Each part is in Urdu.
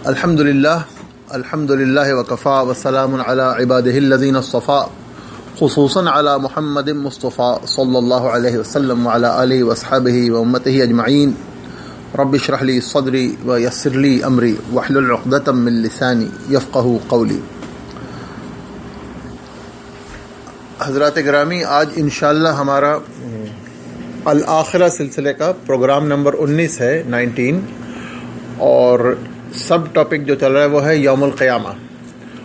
الحمدللہ وکفا وسلام علی عبادہ الذین اصطفیٰ خصوصاً علی محمد مصطفیٰ صلی اللہ علیہ وسلم وعلی آلہ واصحابہ وامتہ اجمعین رب اشرح لی صدری ویسر لی امری واحلل عقدۃ من لسانی یفقہوا قولی۔ حضرات گرامی، آج انشاءاللہ ہمارا الآخرہ سلسلے کا پروگرام نمبر 19 ہے 19، اور سب ٹاپک جو چل رہا ہے وہ ہے یوم القیامہ،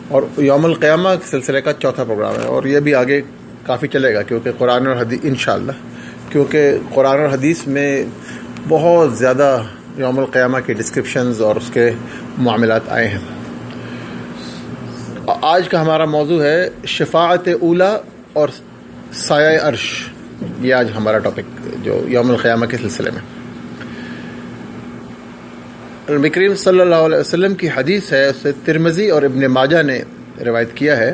اور یوم القیامہ سلسلے کا چوتھا پروگرام ہے، اور یہ بھی آگے کافی چلے گا کیونکہ قرآن اور حدیث انشاءاللہ، کیونکہ قرآن اور حدیث میں بہت زیادہ یوم القیامہ کی ڈسکرپشنز اور اس کے معاملات آئے ہیں۔ آج کا ہمارا موضوع ہے شفاعت اولیٰ اور سایہ عرش، یہ آج ہمارا ٹاپک جو یوم القیامہ کے سلسلے میں۔ نبی کریم صلی اللہ علیہ وسلم کی حدیث ہے، اسے ترمذی اور ابن ماجہ نے روایت کیا ہے،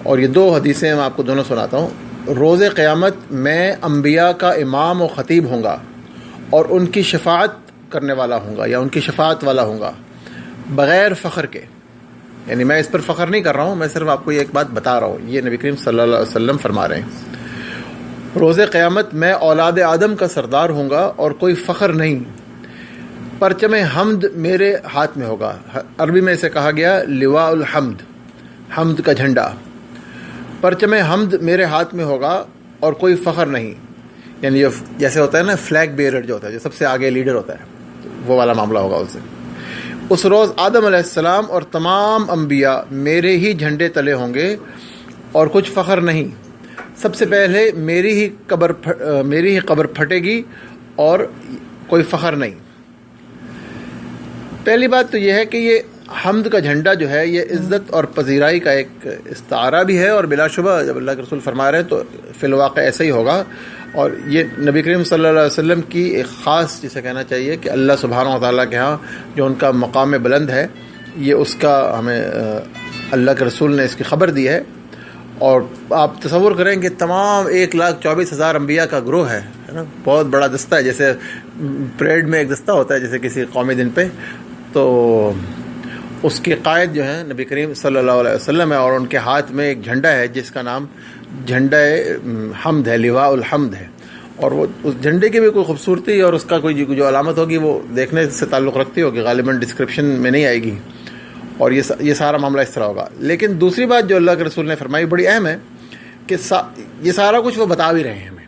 اور یہ دو حدیثیں میں آپ کو دونوں سناتا ہوں۔ روز قیامت میں انبیاء کا امام و خطیب ہوں گا اور ان کی شفاعت کرنے والا ہوں گا یا ان کی شفاعت والا ہوں گا بغیر فخر کے، یعنی میں اس پر فخر نہیں کر رہا ہوں، میں صرف آپ کو یہ ایک بات بتا رہا ہوں، یہ نبی کریم صلی اللہ علیہ وسلم فرما رہے ہیں۔ روز قیامت میں اولاد آدم کا سردار ہوں گا اور کوئی فخر نہیں، پرچم حمد میرے ہاتھ میں ہوگا۔ عربی میں اسے کہا گیا لواء الحمد، حمد کا جھنڈا۔ پرچم حمد میرے ہاتھ میں ہوگا اور کوئی فخر نہیں، یعنی جیسے ہوتا ہے نا فلیگ بیئرر جو ہوتا ہے، جو سب سے آگے لیڈر ہوتا ہے، وہ والا معاملہ ہوگا اس سے۔ اس روز آدم علیہ السلام اور تمام انبیاء میرے ہی جھنڈے تلے ہوں گے اور کچھ فخر نہیں۔ سب سے پہلے میری ہی قبر پھٹے گی اور کوئی فخر نہیں۔ پہلی بات تو یہ ہے کہ یہ حمد کا جھنڈا جو ہے یہ عزت اور پذیرائی کا ایک استعارہ بھی ہے، اور بلا شبہ جب اللہ کے رسول فرما رہے ہیں تو فی الواقع ایسا ہی ہوگا، اور یہ نبی کریم صلی اللہ علیہ وسلم کی ایک خاص جسے کہنا چاہیے کہ اللہ سبحانہ و تعالیٰ کے ہاں جو ان کا مقام بلند ہے، یہ اس کا ہمیں اللہ کے رسول نے اس کی خبر دی ہے۔ اور آپ تصور کریں کہ تمام 1,24,000 انبیاء کا گروہ ہے نا، بہت بڑا دستہ ہے، جیسے پریڈ میں ایک دستہ ہوتا ہے جیسے کسی قومی دن پہ، تو اس کے قائد جو ہیں نبی کریم صلی اللہ علیہ وسلم ہے، اور ان کے ہاتھ میں ایک جھنڈا ہے جس کا نام جھنڈا حمد ہے، لواء الحمد ہے، اور وہ اس جھنڈے کی بھی کوئی خوبصورتی اور اس کا کوئی جو علامت ہوگی وہ دیکھنے سے تعلق رکھتی ہوگی، غالباً ڈسکرپشن میں نہیں آئے گی، اور یہ سارا معاملہ اس طرح ہوگا۔ لیکن دوسری بات جو اللہ کے رسول نے فرمائی بڑی اہم ہے کہ یہ سارا کچھ وہ بتا بھی رہے ہیں ہمیں،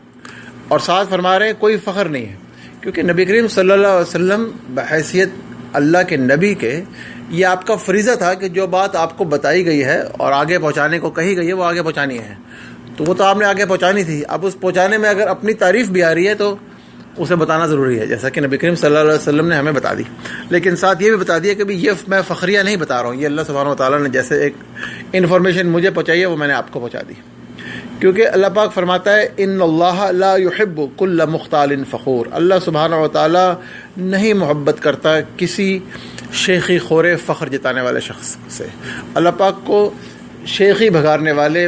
اور ساتھ فرما رہے ہیں کوئی فخر نہیں ہے، کیونکہ نبی کریم صلی اللہ علیہ وسلم بحیثیت اللہ کے نبی کے یہ آپ کا فریضہ تھا کہ جو بات آپ کو بتائی گئی ہے اور آگے پہنچانے کو کہی گئی ہے وہ آگے پہنچانی ہے، تو وہ تو آپ نے آگے پہنچانی تھی۔ اب اس پہنچانے میں اگر اپنی تعریف بھی آ رہی ہے تو اسے بتانا ضروری ہے، جیسا کہ نبی کریم صلی اللہ علیہ وسلم نے ہمیں بتا دی، لیکن ساتھ یہ بھی بتا دیا کہ یہ میں فخریہ نہیں بتا رہا ہوں، یہ اللہ سبحانہ و تعالیٰ نے جیسے ایک انفارمیشن مجھے پہنچائی ہے وہ میں نے آپ کو پہنچا دی، کیونکہ اللہ پاک فرماتا ہے ان اللہ لا يحب كل مختال فخور، اللہ سبحانہ و تعالیٰ نہیں محبت کرتا کسی شیخی خورے فخر جتانے والے شخص سے۔ اللہ پاک کو شیخی بھگارنے والے،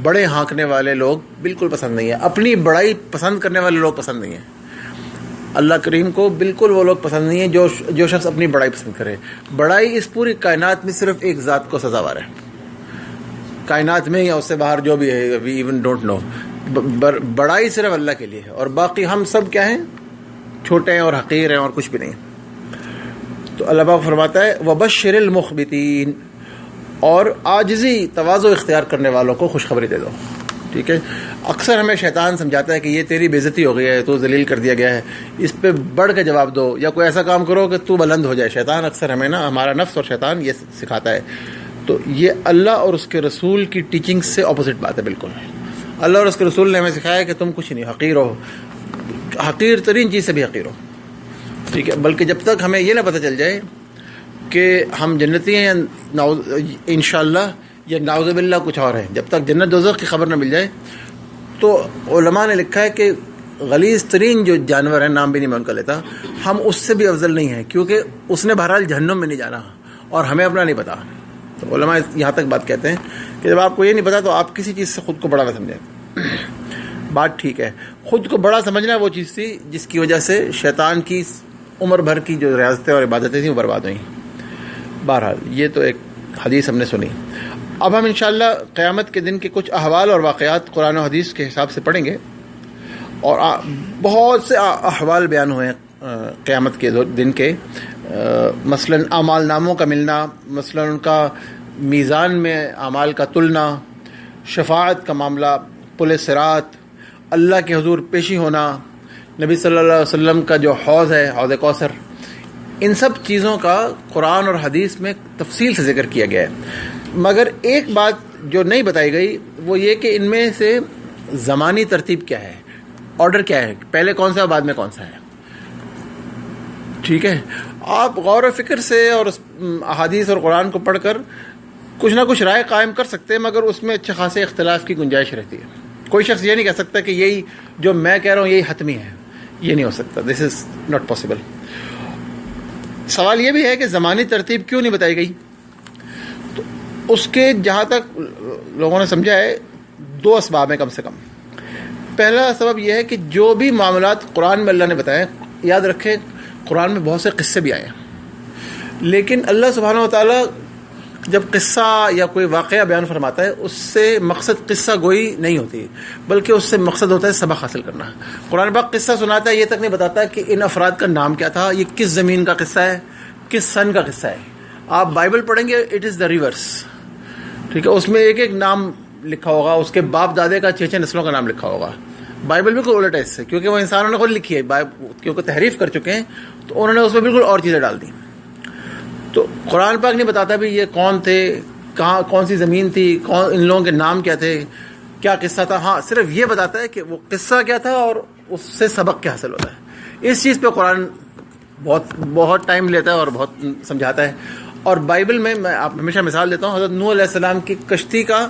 بڑے ہانکنے والے لوگ بالکل پسند نہیں ہیں، اپنی بڑائی پسند کرنے والے لوگ پسند نہیں ہیں، اللہ کریم کو بالکل وہ لوگ پسند نہیں ہیں جو شخص اپنی بڑائی پسند کرے۔ بڑائی اس پوری کائنات میں صرف ایک ذات کو سزاوار ہے، کائنات میں یا اس سے باہر جو بھی ہے، وی ایون ڈونٹ نو، بڑائی صرف اللہ کے لیے ہے، اور باقی ہم سب کیا ہیں، چھوٹے ہیں اور حقیر ہیں اور کچھ بھی نہیں۔ تو اللہ پاک فرماتا ہے وبشر المخبتین، اور عاجزی تواضع اختیار کرنے والوں کو خوشخبری دے دو، ٹھیک ہے۔ اکثر ہمیں شیطان سمجھاتا ہے کہ یہ تیری بے عزتی ہو گئی ہے، تو ذلیل کر دیا گیا ہے، اس پہ بڑھ کے جواب دو، یا کوئی ایسا کام کرو کہ تو بلند ہو جائے۔ شیطان اکثر ہمیں نا، ہمارا نفس اور شیطان یہ سکھاتا ہے، تو یہ اللہ اور اس کے رسول کی ٹیچنگ سے اپوزٹ بات ہے بالکل۔ اللہ اور اس کے رسول نے ہمیں سکھایا کہ تم کچھ نہیں، حقیر ہو، حقیر ترین چیز سے بھی حقیر ہو، ٹھیک ہے۔ بلکہ جب تک ہمیں یہ نہ پتہ چل جائے کہ ہم جنتی ہیں یا انشاءاللہ یا نعوذ باللہ کچھ اور ہے، جب تک جنت دوزخ کی خبر نہ مل جائے، تو علماء نے لکھا ہے کہ غلیظ ترین جو جانور ہیں، نام بھی نہیں میں ان کا لیتا، ہم اس سے بھی افضل نہیں ہیں، کیونکہ اس نے بہرحال جہنم میں نہیں جانا اور ہمیں اپنا نہیں پتا۔ تو علماء یہاں تک بات کہتے ہیں کہ جب آپ کو یہ نہیں پتا تو آپ کسی چیز سے خود کو بڑا نہ سمجھیں۔ بات ٹھیک ہے، خود کو بڑا سمجھنا وہ چیز تھی جس کی وجہ سے شیطان کی عمر بھر کی جو ریاضتیں اور عبادتیں تھیں وہ برباد ہوئیں، بہرحال یہ تو ایک حدیث ہم نے سنی. اب ہم انشاءاللہ قیامت کے دن کے کچھ احوال اور واقعات قرآن و حدیث کے حساب سے پڑھیں گے. اور بہت سے احوال بیان ہوئے ہیں قیامت کے دن کے، مثلا اعمال ناموں کا ملنا، مثلا ان کا میزان میں اعمال کا تلنا، شفاعت کا معاملہ، پل صراط، اللہ کے حضور پیشی ہونا، نبی صلی اللہ علیہ وسلم کا جو حوض ہے، حوض کوثر، ان سب چیزوں کا قرآن اور حدیث میں تفصیل سے ذکر کیا گیا ہے. مگر ایک بات جو نہیں بتائی گئی وہ یہ کہ ان میں سے زمانی ترتیب کیا ہے، آرڈر کیا ہے، پہلے کون سا بعد میں کون سا ہے. ٹھیک ہے، آپ غور و فکر سے اور احادیث اور قرآن کو پڑھ کر کچھ نہ کچھ رائے قائم کر سکتے ہیں، مگر اس میں اچھے خاصے اختلاف کی گنجائش رہتی ہے. کوئی شخص یہ نہیں کہہ سکتا کہ یہی جو میں کہہ رہا ہوں یہی حتمی ہے، یہ نہیں ہو سکتا. دس از ناٹ پاسبل. سوال یہ بھی ہے کہ زمانی ترتیب کیوں نہیں بتائی گئی. تو اس کے جہاں تک لوگوں نے سمجھا ہے 2 اسباب ہیں کم سے کم. پہلا سبب یہ ہے کہ جو بھی معاملات قرآن میں اللہ نے بتائے، یاد رکھیں قرآن میں بہت سے قصے بھی آئے ہیں، لیکن اللہ سبحانہ و تعالیٰ جب قصہ یا کوئی واقعہ بیان فرماتا ہے اس سے مقصد قصہ گوئی نہیں ہوتی، بلکہ اس سے مقصد ہوتا ہے سبق حاصل کرنا. قرآن پاک قصہ سناتا ہے، یہ تک نہیں بتاتا کہ ان افراد کا نام کیا تھا، یہ کس زمین کا قصہ ہے، کس سن کا قصہ ہے. آپ بائبل پڑھیں گے اٹ از دا ریورس. ٹھیک ہے، اس میں ایک ایک نام لکھا ہوگا، اس کے باپ دادے کا 6 نسلوں کا نام لکھا ہوگا. بائبل بالکل الٹ ہے اس سے، کیونکہ وہ انسانوں نے خود لکھی ہے، کیونکہ تحریف کر چکے ہیں تو انہوں نے اس میں بالکل اور چیزیں ڈال دی. تو قرآن پاک نہیں بتاتا بھی یہ کون تھے، کہاں کون سی زمین تھی، ان لوگوں کے نام کیا تھے، کیا قصہ تھا. ہاں صرف یہ بتاتا ہے کہ وہ قصہ کیا تھا اور اس سے سبق کیا حاصل ہوتا ہے. اس چیز پہ قرآن بہت ٹائم لیتا ہے اور بہت سمجھاتا ہے. اور بائبل میں آپ ہمیشہ مثال دیتا ہوں، حضرت نوح علیہ السلام کی کشتی کا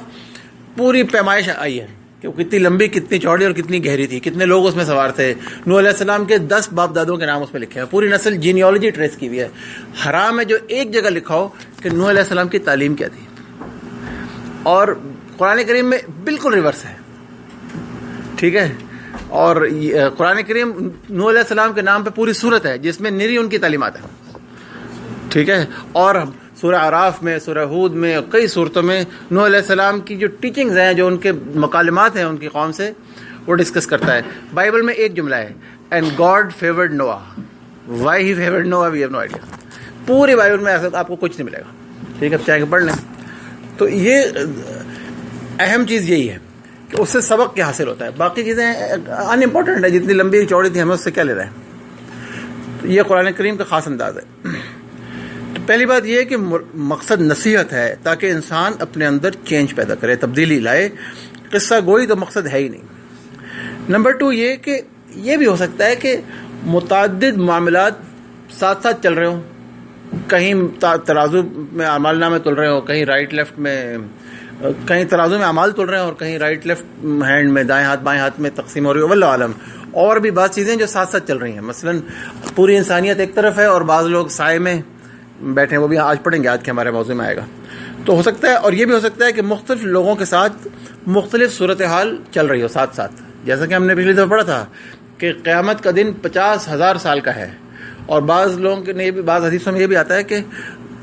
پوری پیمائش آئی ہے کہ وہ کتنی لمبی، کتنی چوڑی اور کتنی گہری تھی، کتنے لوگ اس میں سوار تھے. نوح علیہ السلام کے 10 باپ دادوں کے نام اس میں لکھے ہیں، پوری نسل جینیالوجی ٹریس کی ہوئی ہے. حرام ہے جو ایک جگہ لکھا ہو کہ نوح علیہ السلام کی تعلیم کیا تھی. اور قرآن کریم میں بالکل ریورس ہے. ٹھیک ہے، اور قرآن کریم نوح علیہ السلام کے نام پہ پوری سورت ہے جس میں نری ان کی تعلیمات ہیں. ٹھیک ہے، اور سورہ اعراف میں، سورہ ہود میں، کئی صورتوں میں نوح علیہ السلام کی جو ٹیچنگز ہیں، جو ان کے مکالمات ہیں ان کی قوم سے، وہ ڈسکس کرتا ہے. بائبل میں ایک جملہ ہے، and God favoured Noah. Why he favoured Noah we have no idea. پوری بائبل میں ایسا آپ کو کچھ نہیں ملے گا. ٹھیک ہے، چاہے کہ پڑھ لیں. تو یہ اہم چیز یہی ہے کہ اس سے سبق کیا حاصل ہوتا ہے. باقی چیزیں ان امپورٹنٹ ہے، جتنی لمبی چوڑی تھی ہمیں اس سے کیا لے رہے ہیں. تو یہ قرآن کریم کا خاص انداز ہے. پہلی بات یہ ہے کہ مقصد نصیحت ہے تاکہ انسان اپنے اندر چینج پیدا کرے، تبدیلی لائے. قصہ گوئی تو مقصد ہے ہی نہیں. نمبر 2 یہ کہ یہ بھی ہو سکتا ہے کہ متعدد معاملات ساتھ ساتھ چل رہے ہوں، کہیں ترازو میں اعمال نامے تل رہے ہوں، کہیں رائٹ لیفٹ میں، کہیں ترازو میں اعمال تل رہے ہیں اور کہیں رائٹ لیفٹ ہینڈ میں، دائیں ہاتھ بائیں ہاتھ میں تقسیم ہو رہی ہے. واللہ عالم. اور بھی بعض چیزیں جو ساتھ ساتھ چل رہی ہیں، مثلا پوری انسانیت ایک طرف ہے اور بعض لوگ سائے میں بیٹھے ہیں، وہ بھی آج پڑھیں گے، آج کے ہمارے موضوع میں آئے گا. تو ہو سکتا ہے، اور یہ بھی ہو سکتا ہے کہ مختلف لوگوں کے ساتھ مختلف صورتحال چل رہی ہو ساتھ ساتھ. جیسا کہ ہم نے پچھلی دفعہ پڑھا تھا کہ قیامت کا دن 50,000 سال کا ہے، اور بعض لوگوں کے نے بعض حدیثوں میں یہ بھی آتا ہے کہ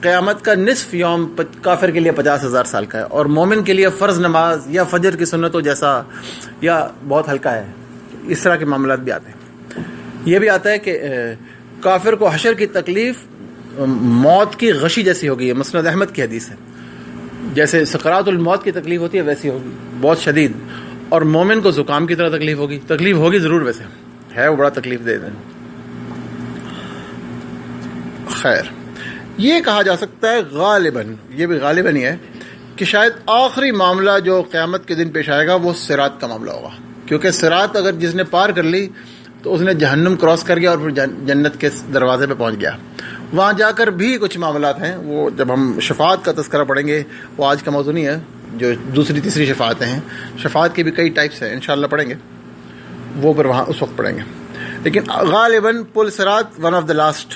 قیامت کا نصف یوم کافر کے لیے 50,000 سال کا ہے، اور مومن کے لیے فرض نماز یا فجر کی سنتوں جیسا یا بہت ہلکا ہے. اس طرح کے معاملات بھی آتے ہیں. یہ بھی آتا ہے کہ کافر کو حشر کی تکلیف موت کی غشی جیسی ہوگی. ہے مسند احمد کی حدیث ہے، جیسے سکرات الموت کی تکلیف ہوتی ہے ویسی ہوگی، بہت شدید. اور مومن کو زکام کی طرح تکلیف ہوگی ضرور، ویسے ہے وہ بڑا تکلیف دے دیں. خیر، یہ کہا جا سکتا ہے غالباً، یہ بھی غالباً ہی ہے کہ شاید آخری معاملہ جو قیامت کے دن پیش آئے گا وہ صراط کا معاملہ ہوگا. کیونکہ صراط اگر جس نے پار کر لی تو اس نے جہنم کراس کر گیا اور پھر جنت کے دروازے پہ پہنچ گیا. وہاں جا کر بھی کچھ معاملات ہیں، وہ جب ہم شفاعت کا تذکرہ پڑھیں گے، وہ آج کا موضوع نہیں ہے، جو دوسری تیسری شفاعتیں ہیں، شفاعت کی بھی کئی ٹائپس ہیں، انشاءاللہ پڑھیں گے وہ، پر وہاں اس وقت پڑھیں گے. لیکن غالباً پل صراط ون آف دا لاسٹ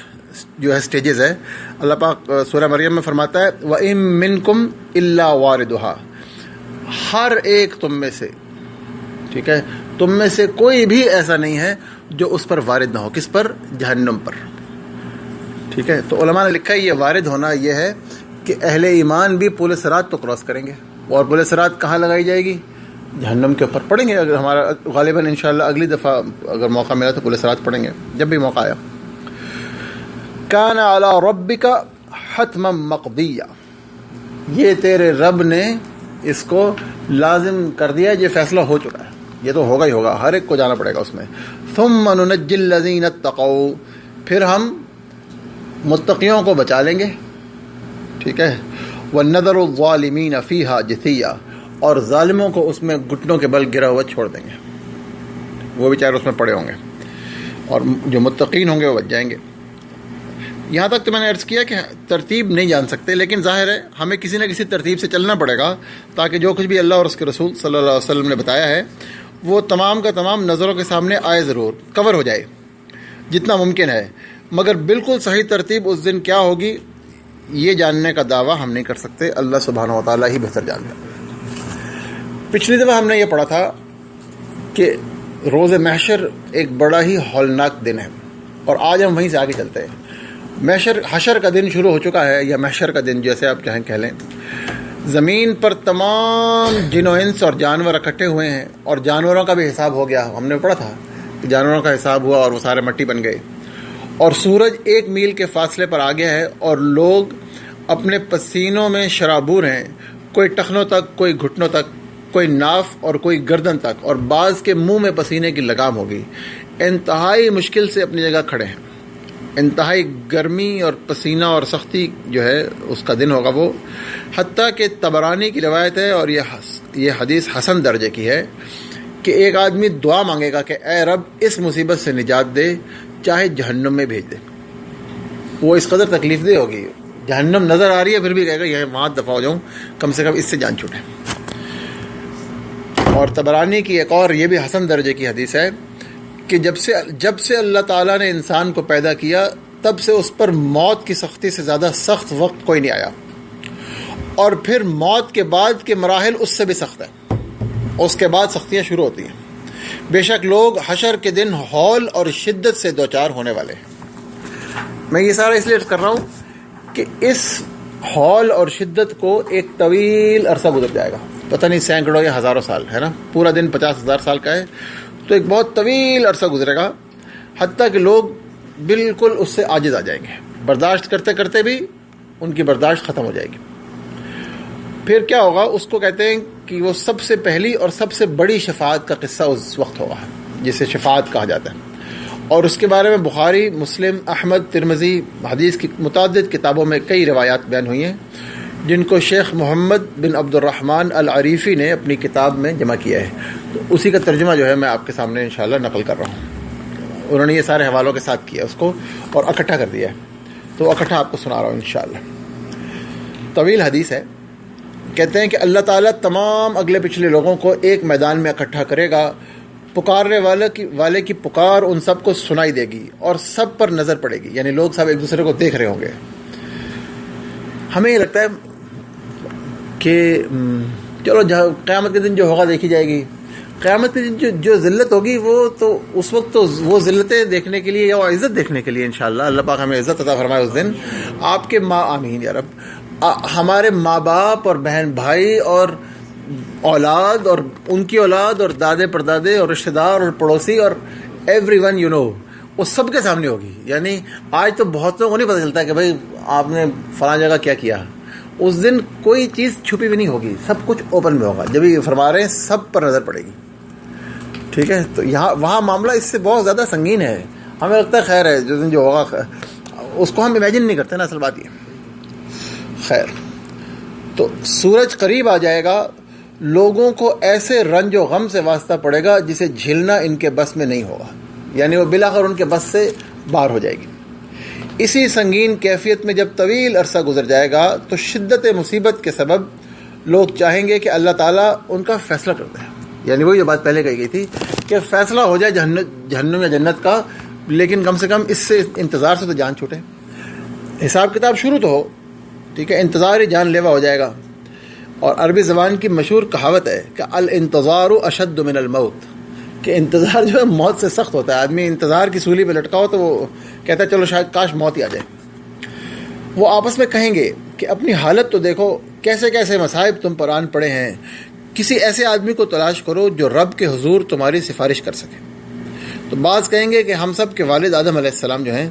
جو ہے سٹیجز ہے. اللہ پاک سورہ مریم میں فرماتا ہے وَإِن مِّنكُمْ إِلَّا وَارِدُهَا، ہر ایک تم میں سے، ٹھیک ہے، تم میں سے کوئی بھی ایسا نہیں ہے جو اس پر وارد نہ ہو. کس پر؟ جہنم پر. ٹھیک ہے. تو علماء نے لکھا ہے یہ وارد ہونا یہ ہے کہ اہل ایمان بھی پل صراط تو کراس کریں گے. اور پل صراط کہاں لگائی جائے گی؟ جہنم کے اوپر پڑھیں گے. اگر ہمارا غالباً انشاءاللہ اگلی دفعہ اگر موقع ملا تو پل صراط پڑھیں گے جب بھی موقع آیا. کان علی ربک حتما مقضیہ، یہ تیرے رب نے اس کو لازم کر دیا، یہ فیصلہ ہو چکا ہے، یہ تو ہوگا ہی ہوگا، ہر ایک کو جانا پڑے گا اس میں. ثم ننجی الذین اتقوا، پھر ہم متقیوں کو بچا لیں گے. ٹھیک ہے. وَنَذَرُ الظَّالِمِينَ فِيهَا جِثِيًّا، اور ظالموں کو اس میں گھٹنوں کے بل گرا ہوا چھوڑ دیں گے، وہ بیچارے اس میں پڑے ہوں گے، اور جو متقین ہوں گے وہ بچ جائیں گے. یہاں تک تو میں نے عرض کیا کہ ترتیب نہیں جان سکتے، لیکن ظاہر ہے ہمیں کسی نہ کسی ترتیب سے چلنا پڑے گا تاکہ جو کچھ بھی اللہ اور اس کے رسول صلی اللہ علیہ وسلم نے بتایا ہے وہ تمام کا تمام نظروں کے سامنے آئے، ضرور کور ہو جائے جتنا ممکن ہے. مگر بالکل صحیح ترتیب اس دن کیا ہوگی یہ جاننے کا دعویٰ ہم نہیں کر سکتے، اللہ سبحانہ و تعالیٰ ہی بہتر جانتا ہے. پچھلی دفعہ ہم نے یہ پڑھا تھا کہ روز محشر ایک بڑا ہی ہولناک دن ہے، اور آج ہم وہیں سے آگے چلتے ہیں. حشر کا دن شروع ہو چکا ہے، یا محشر کا دن جیسے آپ چاہیں کہہ لیں. زمین پر تمام جن و انس اور جانور اکٹھے ہوئے ہیں، اور جانوروں کا بھی حساب ہو گیا. ہم نے پڑھا تھا کہ جانوروں کا حساب ہوا اور وہ سارے مٹی بن گئے، اور سورج 1 میل کے فاصلے پر آ گیا ہے، اور لوگ اپنے پسینوں میں شرابور ہیں، کوئی ٹخنوں تک، کوئی گھٹنوں تک، کوئی ناف اور کوئی گردن تک، اور بعض کے منہ میں پسینے کی لگام ہوگی. انتہائی مشکل سے اپنی جگہ کھڑے ہیں. انتہائی گرمی اور پسینہ اور سختی جو ہے اس کا دن ہوگا وہ. حتیٰ کہ طبرانی کی روایت ہے، اور یہ حدیث حسن درجے کی ہے، کہ ایک آدمی دعا مانگے گا کہ اے رب اس مصیبت سے نجات دے، چاہے جہنم میں بھیج دے. وہ اس قدر تکلیف دہ ہوگی، جہنم نظر آ رہی ہے پھر بھی کہے گا یہ وہاں دفع ہو جاؤں، کم سے کم اس سے جان چھوٹے. اور طبرانی کی ایک اور یہ بھی حسن درجے کی حدیث ہے کہ جب سے اللہ تعالیٰ نے انسان کو پیدا کیا تب سے اس پر موت کی سختی سے زیادہ سخت وقت کوئی نہیں آیا، اور پھر موت کے بعد کے مراحل اس سے بھی سخت ہیں، اس کے بعد سختیاں شروع ہوتی ہیں. بے شک لوگ حشر کے دن ہول اور شدت سے دوچار ہونے والے ہیں. میں یہ سارا اس لیے کر رہا ہوں کہ اس ہول اور شدت کو ایک طویل عرصہ گزر جائے گا، پتہ نہیں سینکڑوں یا ہزاروں سال ہے نا، پورا دن 50,000 سال کا ہے، تو ایک بہت طویل عرصہ گزرے گا، حتیٰ کہ لوگ بالکل اس سے عاجز آ جائیں گے، برداشت کرتے کرتے بھی ان کی برداشت ختم ہو جائے گی. پھر کیا ہوگا؟ اس کو کہتے ہیں کہ وہ سب سے پہلی اور سب سے بڑی شفاعت کا قصہ اس وقت ہوگا، جسے شفاعت کہا جاتا ہے. اور اس کے بارے میں بخاری، مسلم، احمد، ترمذی حدیث کی متعدد کتابوں میں کئی روایات بیان ہوئی ہیں، جن کو شیخ محمد بن عبد الرحمن العریفی نے اپنی کتاب میں جمع کیا ہے. تو اسی کا ترجمہ جو ہے میں آپ کے سامنے انشاءاللہ نقل کر رہا ہوں. انہوں نے یہ سارے حوالوں کے ساتھ کیا اس کو اور اکٹھا کر دیا ہے، تو اکٹھا آپ کو سنا رہا ہوں انشاءاللہ. طویل حدیث ہے. کہتے ہیں کہ اللہ تعالیٰ تمام اگلے پچھلے لوگوں کو ایک میدان میں اکٹھا کرے گا، پکارنے والے کی پکار ان سب کو سنائی دے گی، اور سب پر نظر پڑے گی، یعنی لوگ سب ایک دوسرے کو دیکھ رہے ہوں گے. ہمیں یہ لگتا ہے کہ چلو قیامت کے دن جو ہوگا دیکھی جائے گی. قیامت کے دن جو ذلت ہوگی وہ تو اس وقت تو وہ ذلتیں دیکھنے کے لیے یا وہ عزت دیکھنے کے لیے انشاءاللہ اللہ پاک ہمیں عزت عطا فرمائے اس دن. آپ کے آمین یا رب. ہمارے ماں باپ اور بہن بھائی اور اولاد اور ان کی اولاد اور دادے پردادے اور رشتہ دار اور پڑوسی اور ایوری ون وہ سب کے سامنے ہوگی. یعنی آج تو بہتوں کو نہیں پتہ چلتا کہ بھائی آپ نے فلاں جگہ کیا کیا. اس دن کوئی چیز چھپی بھی نہیں ہوگی، سب کچھ اوپن میں ہوگا. جب یہ فرما رہے ہیں سب پر نظر پڑے گی. ٹھیک ہے. تو وہاں معاملہ اس سے بہت زیادہ سنگین ہے. ہمیں لگتا ہے خیر ہے جو دن جو ہوگا اس کو ہم امیجن نہیں کرتے نا، اصل بات یہ. خیر، تو سورج قریب آ جائے گا، لوگوں کو ایسے رنج و غم سے واسطہ پڑے گا جسے جھیلنا ان کے بس میں نہیں ہوگا، یعنی وہ بالآخر ان کے بس سے باہر ہو جائے گی. اسی سنگین کیفیت میں جب طویل عرصہ گزر جائے گا تو شدت مصیبت کے سبب لوگ چاہیں گے کہ اللہ تعالیٰ ان کا فیصلہ کر دے. یعنی وہی جو بات پہلے کہی گئی تھی کہ فیصلہ ہو جائے جہنم یا جنت کا، لیکن کم سے کم اس سے انتظار سے تو جان چھوٹے. حساب کتاب شروع تو ہو، ٹھیک ہے، انتظار ہی جان لیوا ہو جائے گا. اور عربی زبان کی مشہور کہاوت ہے کہ الانتظار اشد من الموت، کہ انتظار جو ہے موت سے سخت ہوتا ہے. آدمی انتظار کی سولی پہ لٹکا ہو تو وہ کہتا ہے چلو شاید کاش موت ہی آ جائے. وہ آپس میں کہیں گے کہ اپنی حالت تو دیکھو، کیسے کیسے مصائب تم پر آن پڑے ہیں، کسی ایسے آدمی کو تلاش کرو جو رب کے حضور تمہاری سفارش کر سکے۔ تو بعض کہیں گے کہ ہم سب کے والد آدم علیہ السلام جو ہیں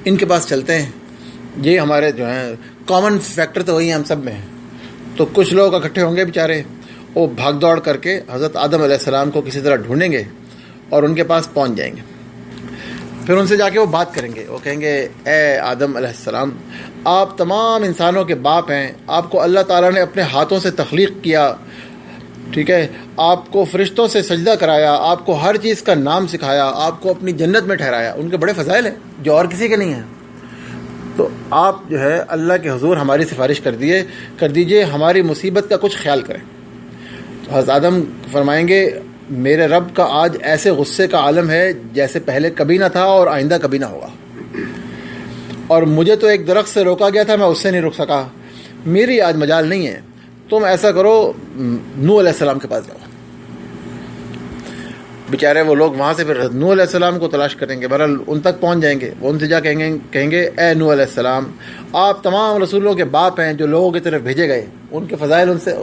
ان کے پاس چلتے ہیں، یہ ہمارے جو ہیں کامن فیکٹر تو وہی ہم سب میں ہیں۔ تو کچھ لوگ اکٹھے ہوں گے بیچارے، وہ بھاگ دوڑ کر کے حضرت آدم علیہ السلام کو کسی طرح ڈھونڈیں گے اور ان کے پاس پہنچ جائیں گے۔ پھر ان سے جا کے وہ بات کریں گے، وہ کہیں گے اے آدم علیہ السلام، آپ تمام انسانوں کے باپ ہیں، آپ کو اللہ تعالیٰ نے اپنے ہاتھوں سے تخلیق کیا، ٹھیک ہے، آپ کو فرشتوں سے سجدہ کرایا، آپ کو ہر چیز کا نام سکھایا، آپ کو اپنی جنت میں ٹھہرایا۔ ان کے بڑے فضائل ہیں جو اور کسی کے نہیں ہیں۔ تو آپ جو ہے اللہ کے حضور ہماری سفارش کر دیجئے، ہماری مصیبت کا کچھ خیال کریں۔ تو حضرت آدم فرمائیں گے میرے رب کا آج ایسے غصے کا عالم ہے جیسے پہلے کبھی نہ تھا اور آئندہ کبھی نہ ہوگا، اور مجھے تو ایک درخت سے روکا گیا تھا، میں اس سے نہیں رک سکا، میری آج مجال نہیں ہے، تم ایسا کرو نوح علیہ السلام کے پاس جاؤ۔ بیچارے وہ لوگ وہاں سے پھر نوح علیہ السلام کو تلاش کریں گے، بہرحال ان تک پہنچ جائیں گے۔ وہ ان سے جا کہیں گے اے نوح علیہ السلام، آپ تمام رسولوں کے باپ ہیں جو لوگوں کی طرف بھیجے گئے، ان کے فضائل ان سے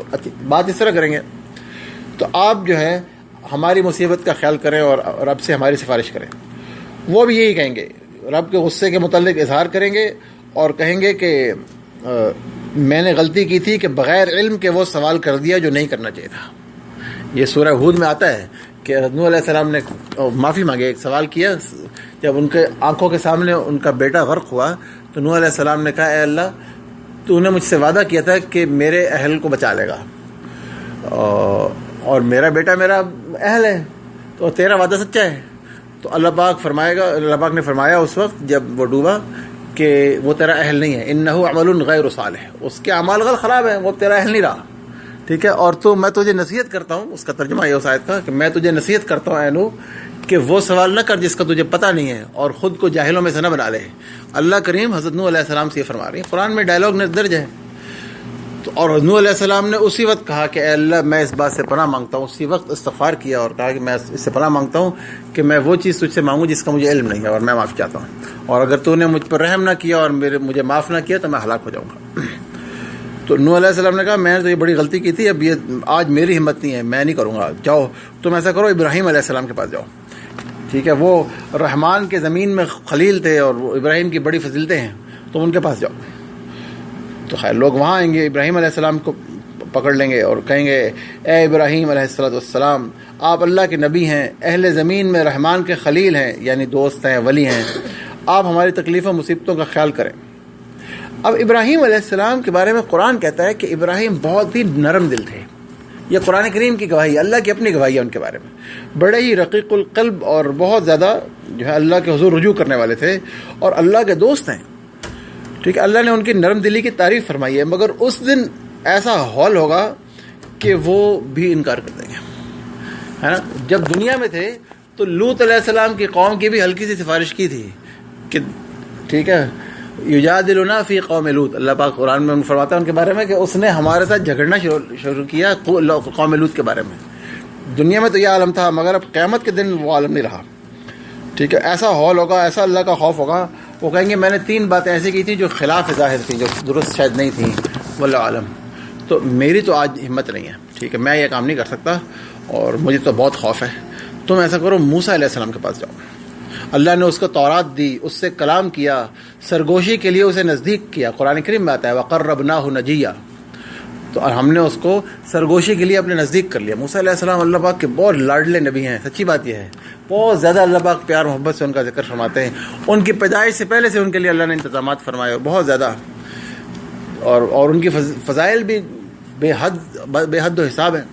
بات اس طرح کریں گے، تو آپ جو ہے ہماری مصیبت کا خیال کریں اور رب سے ہماری سفارش کریں۔ وہ بھی یہی کہیں گے، رب کے غصے کے متعلق اظہار کریں گے اور کہیں گے کہ میں نے غلطی کی تھی کہ بغیر علم کے وہ سوال کر دیا جو نہیں کرنا چاہیے تھا۔ یہ سورہ ہود میں آتا ہے کہ نوح علیہ السلام نے معافی مانگی، ایک سوال کیا جب ان کے آنکھوں کے سامنے ان کا بیٹا غرق ہوا، تو نوح علیہ السلام نے کہا اے اللہ، تو نے مجھ سے وعدہ کیا تھا کہ میرے اہل کو بچا لے گا، اور میرا بیٹا میرا اہل ہے، تو تیرا وعدہ سچا ہے۔ تو اللہ پاک نے فرمایا اس وقت جب وہ ڈوبا کہ وہ تیرا اہل نہیں ہے، انہ عمل غیر صالح، اس کے اعمال غلط خراب ہیں، وہ تیرا اہل نہیں رہا، ٹھیک ہے۔ اور تو میں تجھے نصیحت کرتا ہوں، اس کا ترجمہ یہ اس آیت کا کہ میں تجھے نصیحت کرتا ہوں اے نوح کہ وہ سوال نہ کر جس کا تجھے پتہ نہیں ہے، اور خود کو جاہلوں میں سے نہ بنا لے۔ اللہ کریم حضرت نوح علیہ السلام سے یہ فرما رہی ہے، قرآن میں ڈائلاگ میں درج ہے۔ تو اور نوح علیہ السلام نے اسی وقت کہا کہ اے اللہ میں اس بات سے پناہ مانگتا ہوں، اسی وقت استغفار کیا اور کہا کہ میں اس سے پناہ مانگتا ہوں کہ میں وہ چیز تجھ سے مانگوں جس کا مجھے علم نہیں ہے، اور میں معافی چاہتا ہوں، اور اگر تو نے مجھ پر رحم نہ کیا اور مجھے معاف نہ کیا تو میں ہلاک ہو جاؤں گا۔ تو نوح علیہ السلام نے کہا میں نے تو یہ بڑی غلطی کی تھی، اب یہ آج میری ہمت نہیں ہے، میں نہیں کروں گا، جاؤ تم ایسا کرو ابراہیم علیہ السلام کے پاس جاؤ، ٹھیک ہے، وہ رحمان کے زمین میں خلیل تھے اور وہ ابراہیم کی بڑی فضیلتیں ہیں، تم ان کے پاس جاؤ۔ تو خیر لوگ وہاں آئیں گے، ابراہیم علیہ السلام کو پکڑ لیں گے اور کہیں گے اے ابراہیم علیہ السلام، آپ اللہ کے نبی ہیں، اہل زمین میں رحمان کے خلیل ہیں، یعنی دوست ہیں، ولی ہیں، آپ ہماری تکلیف و مصیبتوں کا خیال کریں۔ اب ابراہیم علیہ السلام کے بارے میں قرآن کہتا ہے کہ ابراہیم بہت ہی نرم دل تھے، یہ قرآن کریم کی گواہی، اللہ کی اپنی گواہی ہے ان کے بارے میں، بڑے ہی رقیق القلب اور بہت زیادہ جو ہے اللہ کے حضور رجوع کرنے والے تھے اور اللہ کے دوست ہیں، ٹھیک ہے۔ اللہ نے ان کی نرم دلی کی تعریف فرمائی ہے، مگر اس دن ایسا حال ہوگا کہ وہ بھی انکار کر دیں گے، ہے نا۔ جب دنیا میں تھے تو لوط علیہ السلام کی قوم کی بھی ہلکی سی سفارش کی تھی کہ ٹھیک ہے یجادلنا فی قوم لوط، اللہ پاک قرآن میں فرماتا ہے ان کے بارے میں کہ اس نے ہمارے ساتھ جھگڑنا شروع کیا قوم لوط کے بارے میں۔ دنیا میں تو یہ عالم تھا مگر اب قیامت کے دن وہ عالم نہیں رہا، ٹھیک ہے۔ ایسا حال ہوگا، ایسا اللہ کا خوف ہوگا، وہ کہیں گے میں نے 3 باتیں ایسی کی تھیں جو خلاف ظاہر تھیں، جو درست شاید نہیں تھیں، واللہ عالم، تو میری تو آج ہمت نہیں ہے، ٹھیک ہے، میں یہ کام نہیں کر سکتا اور مجھے تو بہت خوف ہے۔ تم ایسا کرو موسیٰ علیہ السلام کے پاس جاؤ، اللہ نے اس کو تورات دی، اس سے کلام کیا، سرگوشی کے لیے اسے نزدیک کیا، قرآن کریم میں آتا ہے وَقَرَّبْنَاهُ نَجِيًّا، تو ہم نے اس کو سرگوشی کے لیے اپنے نزدیک کر لیا۔ موسیٰ علیہ السلام اللہ پاک کے بہت لاڈلے نبی ہیں، سچی بات یہ ہے، بہت زیادہ اللہ پاک پیار محبت سے ان کا ذکر فرماتے ہیں، ان کی پیدائش سے پہلے سے ان کے لیے اللہ نے انتظامات فرمائے اور بہت زیادہ، اور ان کی فضائل بھی بے حد و حساب ہیں۔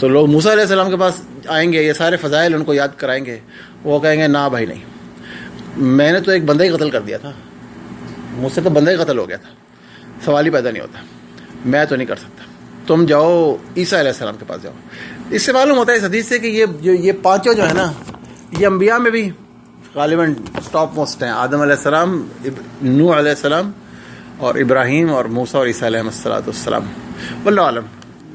تو لوگ موسیٰ علیہ السلام کے پاس آئیں گے، یہ سارے فضائل ان کو یاد کرائیں گے، وہ کہیں گے نا بھائی نہیں، میں نے تو ایک بندہ ہی قتل کر دیا تھا، مجھ سے تو بندہ ہی قتل ہو گیا تھا، سوال ہی پیدا نہیں ہوتا، میں تو نہیں کر سکتا، تم جاؤ عیسیٰ علیہ السلام کے پاس جاؤ۔ اس سے معلوم ہوتا ہے اس حدیث سے کہ یہ پانچوں جو ہے نا، یہ انبیاء میں بھی غالباً ٹاپ موسٹ ہیں، آدم علیہ السلام، نوح علیہ السلام اور ابراہیم اور موسیٰ اور عیسیٰ علیہ السلام، واللہ عالم،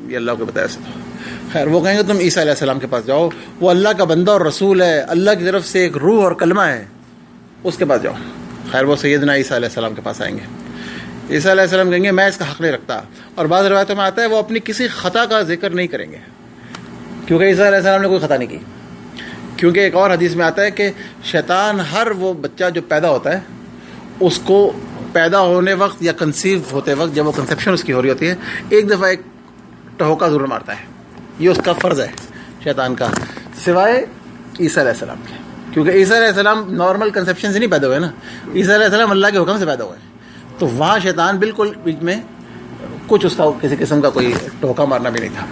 یہ اللہ کو بتایا سے تو خیر۔ وہ کہیں گے تم عیسیٰ علیہ السلام کے پاس جاؤ، وہ اللہ کا بندہ اور رسول ہے، اللہ کی طرف سے ایک روح اور کلمہ ہے، اس کے پاس جاؤ۔ خیر وہ سیدنا عیسیٰ علیہ السلام کے پاس آئیں گے. عیسیٰ علیہ السلام کہیں گے میں اس کا حق نہیں رکھتا, اور بعض روایتوں میں آتا ہے وہ اپنی کسی خطا کا ذکر نہیں کریں گے, کیونکہ عیسیٰ علیہ السلام نے کوئی خطا نہیں کی. کیونکہ ایک اور حدیث میں آتا ہے کہ شیطان ہر وہ بچہ جو پیدا ہوتا ہے اس کو پیدا ہونے وقت یا کنسیو ہوتے وقت, جب وہ کنسیپشن اس کی ہو رہی ہوتی ہے, ایک دفعہ ایک ٹہوکا ضرور مارتا ہے. یہ اس کا فرض ہے شیطان کا, سوائے عیسیٰ علیہ السلام کے, کیونکہ عیسیٰ علیہ السلام نارمل کنسیپشن سے نہیں پیدا ہوئے نا, عیسیٰ علیہ السلام اللہ کے حکم سے پیدا ہوئے, تو وہاں شیطان بالکل بیچ میں کچھ اس کا کسی قسم کا کوئی ٹوکا مارنا بھی نہیں تھا.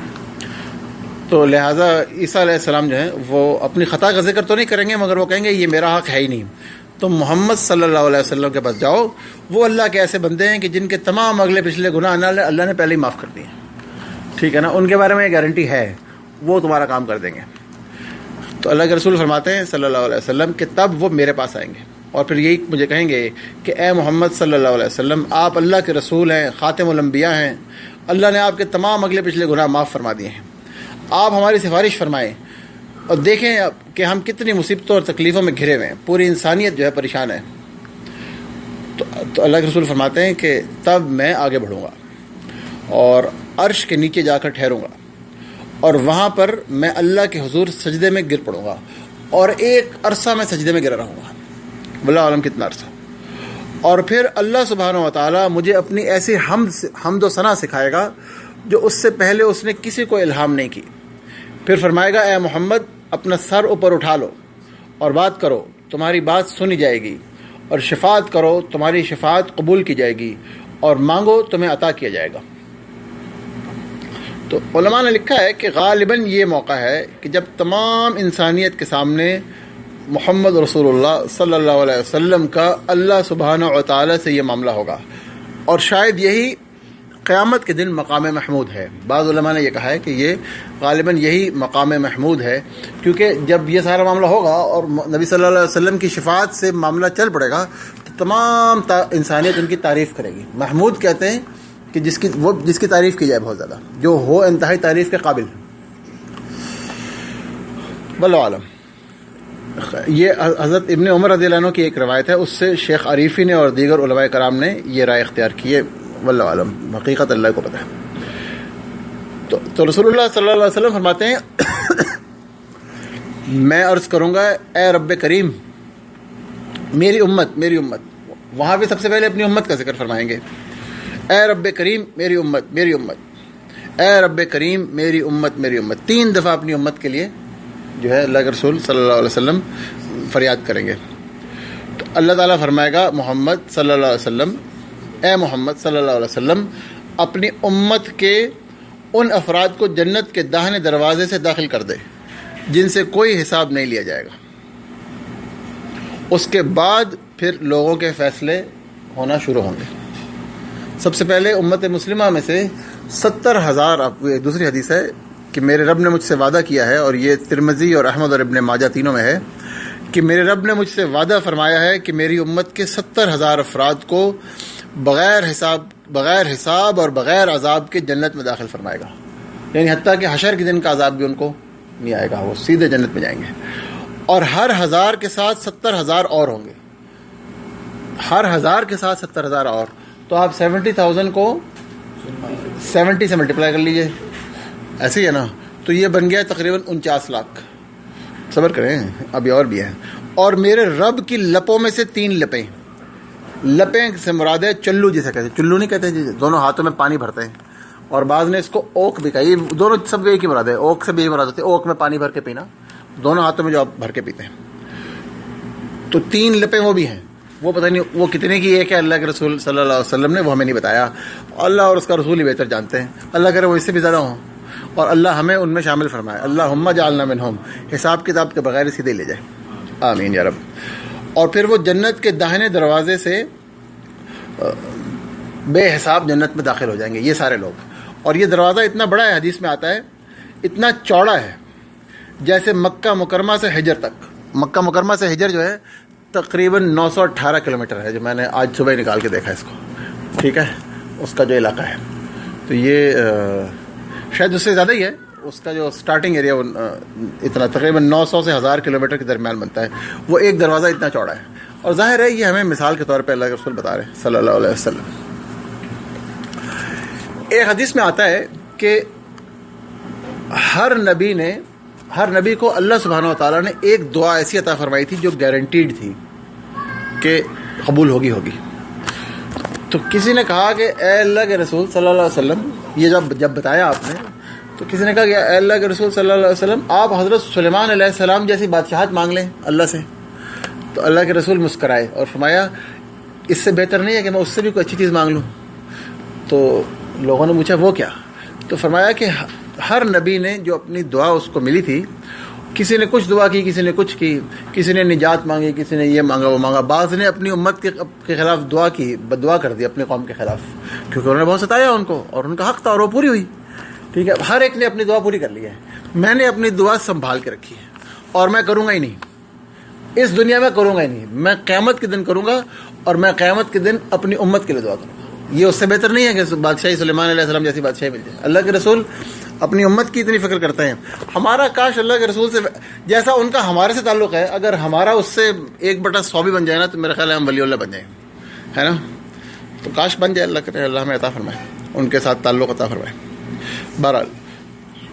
تو لہٰذا عیسیٰ علیہ السلام جو ہیں وہ اپنی خطا کا ذکر تو نہیں کریں گے, مگر وہ کہیں گے یہ میرا حق ہے ہی نہیں. تو محمد صلی اللہ علیہ وسلم کے پاس جاؤ, وہ اللہ کے ایسے بندے ہیں کہ جن کے تمام اگلے پچھلے گناہ اللہ نے پہلے ہی معاف کر دیے, ٹھیک ہے نا, ان کے بارے میں یہ گارنٹی ہے, وہ تمہارا کام کر دیں گے. تو اللہ کے رسول فرماتے ہیں صلی اللہ علیہ وسلم کہ تب وہ میرے پاس آئیں گے اور پھر یہی مجھے کہیں گے کہ اے محمد صلی اللہ علیہ وسلم, آپ اللہ کے رسول ہیں, خاتم الانبیاء ہیں, اللہ نے آپ کے تمام اگلے پچھلے گناہ معاف فرما دیے ہیں, آپ ہماری سفارش فرمائیں اور دیکھیں کہ ہم کتنی مصیبتوں اور تکلیفوں میں گھرے ہوئے ہیں, پوری انسانیت جو ہے پریشان ہے. تو اللہ کے رسول فرماتے ہیں کہ تب میں آگے بڑھوں گا اور عرش کے نیچے جا کر ٹھہروں گا, اور وہاں پر میں اللہ کے حضور سجدے میں گر پڑوں گا, اور ایک عرصہ میں سجدے میں گرا رہوں گا, واللہ عالم کتنا عرصہ. اور پھر اللہ سبحانہ و تعالیٰ مجھے اپنی ایسی حمد و ثنا سکھائے گا جو اس سے پہلے اس نے کسی کو الہام نہیں کی. پھر فرمائے گا اے محمد اپنا سر اوپر اٹھا لو اور بات کرو, تمہاری بات سنی جائے گی, اور شفاعت کرو, تمہاری شفاعت قبول کی جائے گی, اور مانگو تمہیں عطا کیا جائے گا. تو علماء نے لکھا ہے کہ غالباً یہ موقع ہے کہ جب تمام انسانیت کے سامنے محمد رسول اللہ صلی اللہ علیہ وسلم کا اللہ سبحانہ و تعالیٰ سے یہ معاملہ ہوگا, اور شاید یہی قیامت کے دن مقام محمود ہے. بعض علماء نے یہ کہا ہے کہ یہ غالباً یہی مقام محمود ہے, کیونکہ جب یہ سارا معاملہ ہوگا اور نبی صلی اللہ علیہ وسلم کی شفاعت سے معاملہ چل پڑے گا تو تمام انسانیت ان کی تعریف کرے گی. محمود کہتے ہیں کہ جس کی تعریف کی جائے بہت زیادہ, جو ہو انتہائی تعریف کے قابل. واللہ عالم. یہ حضرت ابن عمر رضی اللہ عنہ کی ایک روایت ہے, اس سے شیخ عریفی نے اور دیگر علماء کرام نے یہ رائے اختیار کی ہے. واللہ عالم, حقیقت اللہ کو پتہ ہے. تو رسول اللہ صلی اللہ علیہ وسلم فرماتے ہیں میں عرض کروں گا اے رب کریم میری امت میری امت. وہاں بھی سب سے پہلے اپنی امت کا ذکر فرمائیں گے, اے رب کریم میری امت میری امت, اے رب کریم میری امت میری امت. 3 دفعہ اپنی امت کے لیے جو ہے اللہ کے رسول صلی اللہ علیہ وسلم فریاد کریں گے. تو اللہ تعالیٰ فرمائے گا محمد صلی اللہ علیہ وسلم, اے محمد صلی اللہ علیہ وسلم اپنی امت کے ان افراد کو جنت کے داہنے دروازے سے داخل کر دے جن سے کوئی حساب نہیں لیا جائے گا. اس کے بعد پھر لوگوں کے فیصلے ہونا شروع ہوں گے. سب سے پہلے امت مسلمہ میں سے 70,000, دوسری حدیث ہے کہ میرے رب نے مجھ سے وعدہ کیا ہے, اور یہ ترمذی اور احمد اور ابن ماجہ تینوں میں ہے, کہ میرے رب نے مجھ سے وعدہ فرمایا ہے کہ میری امت کے 70,000 افراد کو بغیر حساب اور بغیر عذاب کے جنت میں داخل فرمائے گا. یعنی حتیٰ کہ حشر کے دن کا عذاب بھی ان کو نہیں آئے گا, وہ سیدھے جنت میں جائیں گے. اور ہر 1000 کے ساتھ 70,000 اور ہوں گے, ہر 1000 کے ساتھ 70,000 اور. تو آپ 70,000 کو 70 سے ملٹیپلائی کر لیجئے, ایسے ہی ہے نا, تو یہ بن گیا تقریباً 49 لاکھ. صبر کریں, ابھی اور بھی ہے. اور میرے رب کی لپوں میں سے 3 لپیں, لپیں سے مراد ہے چلو, جسے کہتے ہیں چلو نہیں کہتے ہیں, دونوں ہاتھوں میں پانی بھرتے ہیں, اور بعض نے اس کو اوک بھی کہا. یہ دونوں سب ایک ہی مراد ہے, اوک سے بھی مراد ہوتی ہے, اوک میں پانی بھر کے پینا, دونوں ہاتھوں میں جو آپ بھر کے پیتے ہیں. تو 3 لپیں وہ بھی ہیں, وہ پتہ نہیں وہ کتنے کی ایک ہے, اللہ کے رسول صلی اللہ علیہ وسلم نے وہ ہمیں نہیں بتایا, اللہ اور اس کا رسول ہی بہتر جانتے ہیں. اللہ کرے وہ اس سے بھی زیادہ ہوں, اور اللہ ہمیں ان میں شامل فرمائے. اللہم جعلنا منہم, حساب کتاب کے بغیر سیدھے لے جائے, آمین یا رب. اور پھر وہ جنت کے داہنے دروازے سے بے حساب جنت میں داخل ہو جائیں گے یہ سارے لوگ. اور یہ دروازہ اتنا بڑا ہے, حدیث میں آتا ہے اتنا چوڑا ہے جیسے مکہ مکرمہ سے حجر تک. مکہ مکرمہ سے حجر جو ہے تقریباً 918 کلومیٹر ہے, جو میں نے آج صبح نکال کے دیکھا اس کو, ٹھیک ہے, اس کا جو علاقہ ہے. تو یہ شاید اس سے زیادہ ہی ہے, اس کا جو سٹارٹنگ ایریا اتنا تقریباً 900 سے 1000 کلومیٹر کے درمیان بنتا ہے. وہ ایک دروازہ اتنا چوڑا ہے, اور ظاہر ہے یہ ہمیں مثال کے طور پہ اللہ کے رسول بتا رہے ہیں صلی اللہ علیہ وسلم. ایک حدیث میں آتا ہے کہ ہر نبی کو اللہ سبحانہ و تعالیٰ نے ایک دعا ایسی عطا فرمائی تھی جو گارنٹیڈ تھی کہ قبول ہوگی. تو کسی نے کہا کہ اے اللہ کے رسول صلی اللہ علیہ وسلم، یہ جب بتایا آپ نے تو کسی نے کہا کہ اے اللہ کے رسول صلی اللہ علیہ وسلم، آپ حضرت سلیمان علیہ السلام جیسی بادشاہت مانگ لیں اللہ سے. تو اللہ کے رسول مسکرائے اور فرمایا اس سے بہتر نہیں ہے کہ میں اس سے بھی کوئی اچھی چیز مانگ لوں. تو لوگوں نے پوچھا وہ کیا؟ تو فرمایا کہ ہر نبی نے جو اپنی دعا اس کو ملی تھی، کسی نے کچھ دعا کی، کسی نے کچھ کی، کسی نے نجات مانگی، کسی نے یہ مانگا وہ مانگا. بعض نے اپنی امت کے خلاف دعا کی، بددعا کر دی اپنے قوم کے خلاف، کیونکہ انہوں نے بہت ستایا ان کو اور ان کا حق تھا اور وہ پوری ہوئی. ٹھیک ہے، ہر ایک نے اپنی دعا پوری کر لی ہے. میں نے اپنی دعا سنبھال کے رکھی ہے اور میں کروں گا ہی نہیں، اس دنیا میں کروں گا ہی نہیں، میں قیامت کے دن کروں گا اور میں قیامت کے دن اپنی امت کے لیے دعا کروں گا. یہ اس سے بہتر نہیں ہے کہ بادشاہی سلیمان علیہ السلام جیسی بادشاہی مل جائے. اللہ کے رسول اپنی امت کی اتنی فکر کرتے ہیں. ہمارا کاش اللہ کے رسول سے جیسا ان کا ہمارے سے تعلق ہے، اگر ہمارا اس سے 1/100 بھی بن جائے نا تو میرا خیال ہے ہم ولی اللہ بن جائیں گے، ہے نا. تو کاش بن جائے، اللہ کرے اللہ ہمیں عطا فرمائے، ان کے ساتھ تعلق عطا فرمائے. بہرحال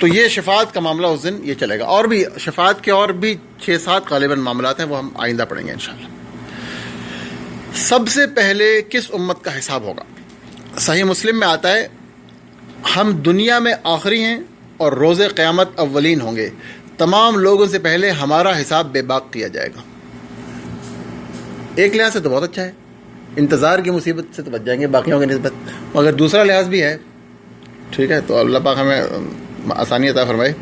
تو یہ شفاعت کا معاملہ اس دن یہ چلے گا. اور بھی شفاعت کے اور بھی 6-7 غالباً معاملات ہیں، وہ ہم آئندہ پڑھیں گے انشاءاللہ. سب سے پہلے کس امت کا حساب ہوگا؟ صحیح مسلم میں آتا ہے ہم دنیا میں آخری ہیں اور روز قیامت اولین ہوں گے. تمام لوگوں سے پہلے ہمارا حساب بے باک کیا جائے گا. ایک لحاظ سے تو بہت اچھا ہے، انتظار کی مصیبت سے تو بچ جائیں گے باقیوں کی نسبت. مگر دوسرا لحاظ بھی ہے، ٹھیک ہے، تو اللہ پاک ہمیں آسانی عطا فرمائے.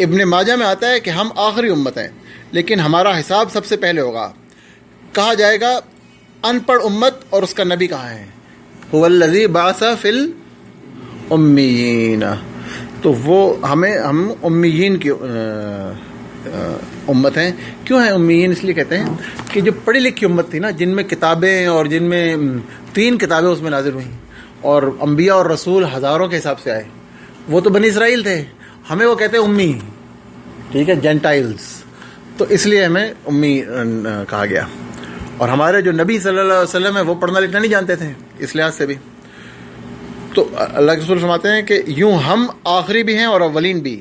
ابن ماجہ میں آتا ہے کہ ہم آخری امت ہیں لیکن ہمارا حساب سب سے پہلے ہوگا. کہا جائے گا ان پڑھ امت اور اس کا نبی کہاں ہے؟ هو الذی بعث فی الامیین. تو وہ ہم امیین کی امت ہیں. کیوں ہیں امیین؟ اس لیے کہتے ہیں کہ جو پڑھی لکھی امت تھی نا، جن میں کتابیں اور جن میں 3 کتابیں اس میں نازل ہوئیں اور انبیاء اور رسول ہزاروں کے حساب سے آئے، وہ تو بنی اسرائیل تھے. ہمیں وہ کہتے ہیں امی، ٹھیک ہے، جینٹائلز. تو اس لیے ہمیں امی کہا گیا. اور ہمارے جو نبی صلی اللہ علیہ وسلم ہے وہ پڑھنا لکھنا نہیں جانتے تھے، اس لحاظ سے بھی. تو اللہ کے رسول فرماتے ہیں کہ یوں ہم آخری بھی ہیں اور اولین بھی.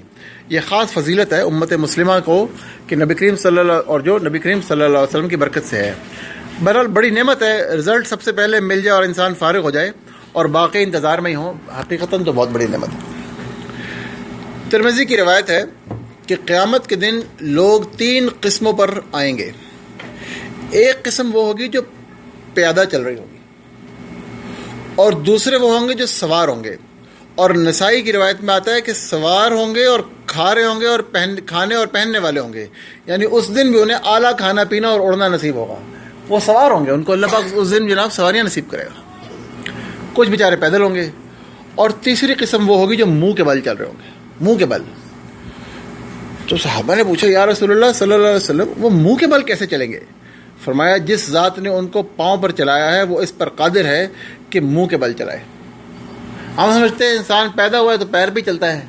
یہ خاص فضیلت ہے امت مسلمہ کو کہ نبی کریم صلی اللہ اور جو نبی کریم صلی اللہ علیہ وسلم کی برکت سے ہے. بہرحال بڑی نعمت ہے، رزلٹ سب سے پہلے مل جائے اور انسان فارغ ہو جائے اور باقی انتظار میں ہی ہوں، حقیقتاً تو بہت بڑی نعمت ہے. ترمذی کی روایت ہے کہ قیامت کے دن لوگ 3 قسموں پر آئیں گے. ایک قسم وہ ہوگی جو پیادہ چل رہی ہوگی، اور دوسرے وہ ہوں گے جو سوار ہوں گے. اور نسائی کی روایت میں آتا ہے کہ سوار ہوں گے اور کھا رہے ہوں گے اور کھانے اور پہننے والے ہوں گے. یعنی اس دن بھی انہیں اعلیٰ کھانا پینا اور اڑنا نصیب ہوگا. وہ سوار ہوں گے، ان کو اللہ پاک اس دن جناب سواریاں نصیب کرے گا. کچھ بیچارے پیدل ہوں گے. اور تیسری قسم وہ ہوگی جو منہ کے بل چل رہے ہوں گے، منہ کے بل. تو صحابہ نے پوچھا یا رسول اللہ صلی اللہ علیہ وسلم، وہ منہ کے بل کیسے چلیں گے؟ فرمایا جس ذات نے ان کو پاؤں پر چلایا ہے وہ اس پر قادر ہے کہ منہ کے بل چلائے. ہم سمجھتے ہیں انسان پیدا ہوا ہے تو پیر بھی چلتا ہے،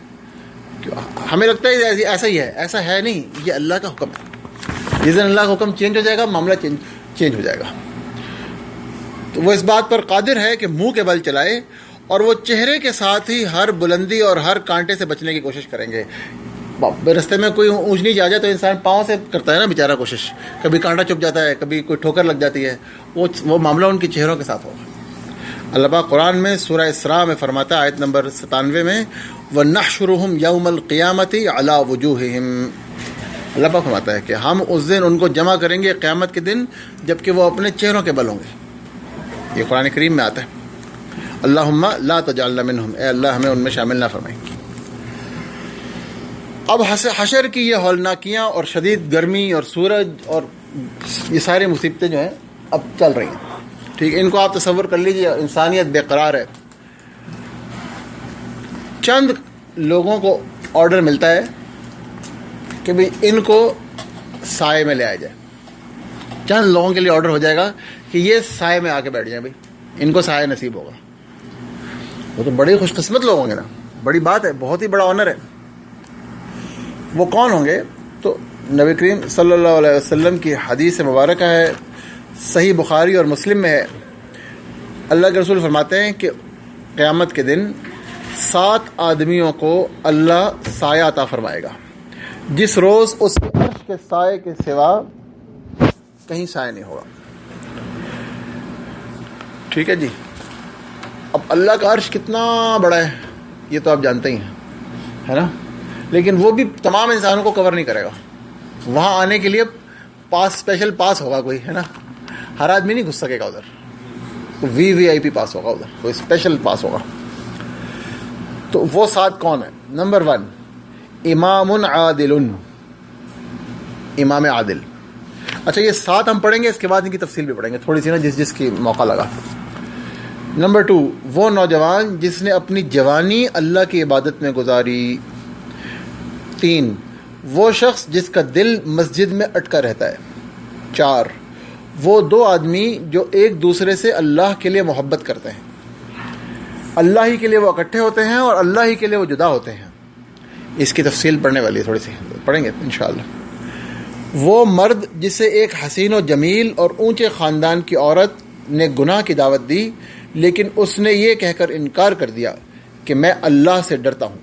ہمیں لگتا ہے ایسا ہی ہے. ایسا ہے نہیں، یہ اللہ کا حکم ہے. جس دن اللہ کا حکم چینج ہو جائے گا معاملہ چینج ہو جائے گا. تو وہ اس بات پر قادر ہے کہ منہ کے بل چلائے، اور وہ چہرے کے ساتھ ہی ہر بلندی اور ہر کانٹے سے بچنے کی کوشش کریں گے. رستے میں کوئی اونچ نیچ آ جائے تو انسان پاؤں سے کرتا ہے نا بیچارہ کوشش، کبھی کانٹا چپ جاتا ہے، کبھی کوئی ٹھوکر لگ جاتی ہے. وہ معاملہ ان کے چہروں کے ساتھ ہوگا. اللہ پاک قرآن میں سورہ اسراء میں فرماتا ہے آیت نمبر 97 میں وَنَحْشُرُهُمْ يَوْمَ الْقِيَامَةِ عَلَى وُجُوهِهِمْ. اللہ پاک فرماتا ہے کہ ہم اس دن ان کو جمع کریں گے قیامت کے دن جبکہ وہ اپنے چہروں کے بل ہوں گے. یہ قرآن کریم میں آتا ہے. اللہم لا تجعلنا منہم، اے اللہ ہمیں ان میں شامل نہ فرمائیں. اب حشر کی یہ ہولناکیاں اور شدید گرمی اور سورج اور یہ ساری مصیبتیں جو ہیں اب چل رہی ہیں، ٹھیک ہے. ان کو آپ تصور کر لیجیے، انسانیت بے قرار ہے. چند لوگوں کو آرڈر ملتا ہے کہ بھئی ان کو سائے میں لے آیا جائے. چند لوگوں کے لیے آرڈر ہو جائے گا کہ یہ سائے میں آ کے بیٹھ جائیں، بھئی ان کو سائے نصیب ہوگا. وہ تو بڑے خوش قسمت لوگ ہوں گے نا، بڑی بات ہے، بہت ہی بڑا آنر ہے. وہ کون ہوں گے؟ تو نبی کریم صلی اللہ علیہ وسلم کی حدیث مبارکہ ہے صحیح بخاری اور مسلم میں ہے، اللہ کے رسول فرماتے ہیں کہ قیامت کے دن 7 آدمیوں کو اللہ سایہ عطا فرمائے گا، جس روز اس کے عرش کے سائے کے سوا کہیں سایہ نہیں ہوگا. ٹھیک ہے جی. اب اللہ کا عرش کتنا بڑا ہے یہ تو آپ جانتے ہی ہیں، ہے نا، لیکن وہ بھی تمام انسانوں کو کور نہیں کرے گا. وہاں آنے کے لیے اسپیشل پاس ہوگا کوئی، ہے نا، ہر آدمی نہیں گھس سکے گا ادھر، وی آئی پی پاس ہوگا ادھر، کوئی اسپیشل پاس ہوگا. تو وہ 7 کون ہیں؟ نمبر 1 امام عادل، امام عادل. اچھا یہ 7 ہم پڑھیں گے، اس کے بعد ان کی تفصیل بھی پڑھیں گے تھوڑی سی نا، جس کی موقع لگا. نمبر 2 وہ نوجوان جس نے اپنی جوانی اللہ کی عبادت میں گزاری. 3 وہ شخص جس کا دل مسجد میں اٹکا رہتا ہے. 4 وہ 2 آدمی جو ایک دوسرے سے اللہ کے لیے محبت کرتے ہیں، اللہ ہی کے لیے وہ اکٹھے ہوتے ہیں اور اللہ ہی کے لیے وہ جدا ہوتے ہیں. اس کی تفصیل پڑھنے والی ہے، تھوڑی سی پڑھیں گے انشاءاللہ. وہ مرد جسے ایک حسین و جمیل اور اونچے خاندان کی عورت نے گناہ کی دعوت دی، لیکن اس نے یہ کہہ کر انکار کر دیا کہ میں اللہ سے ڈرتا ہوں.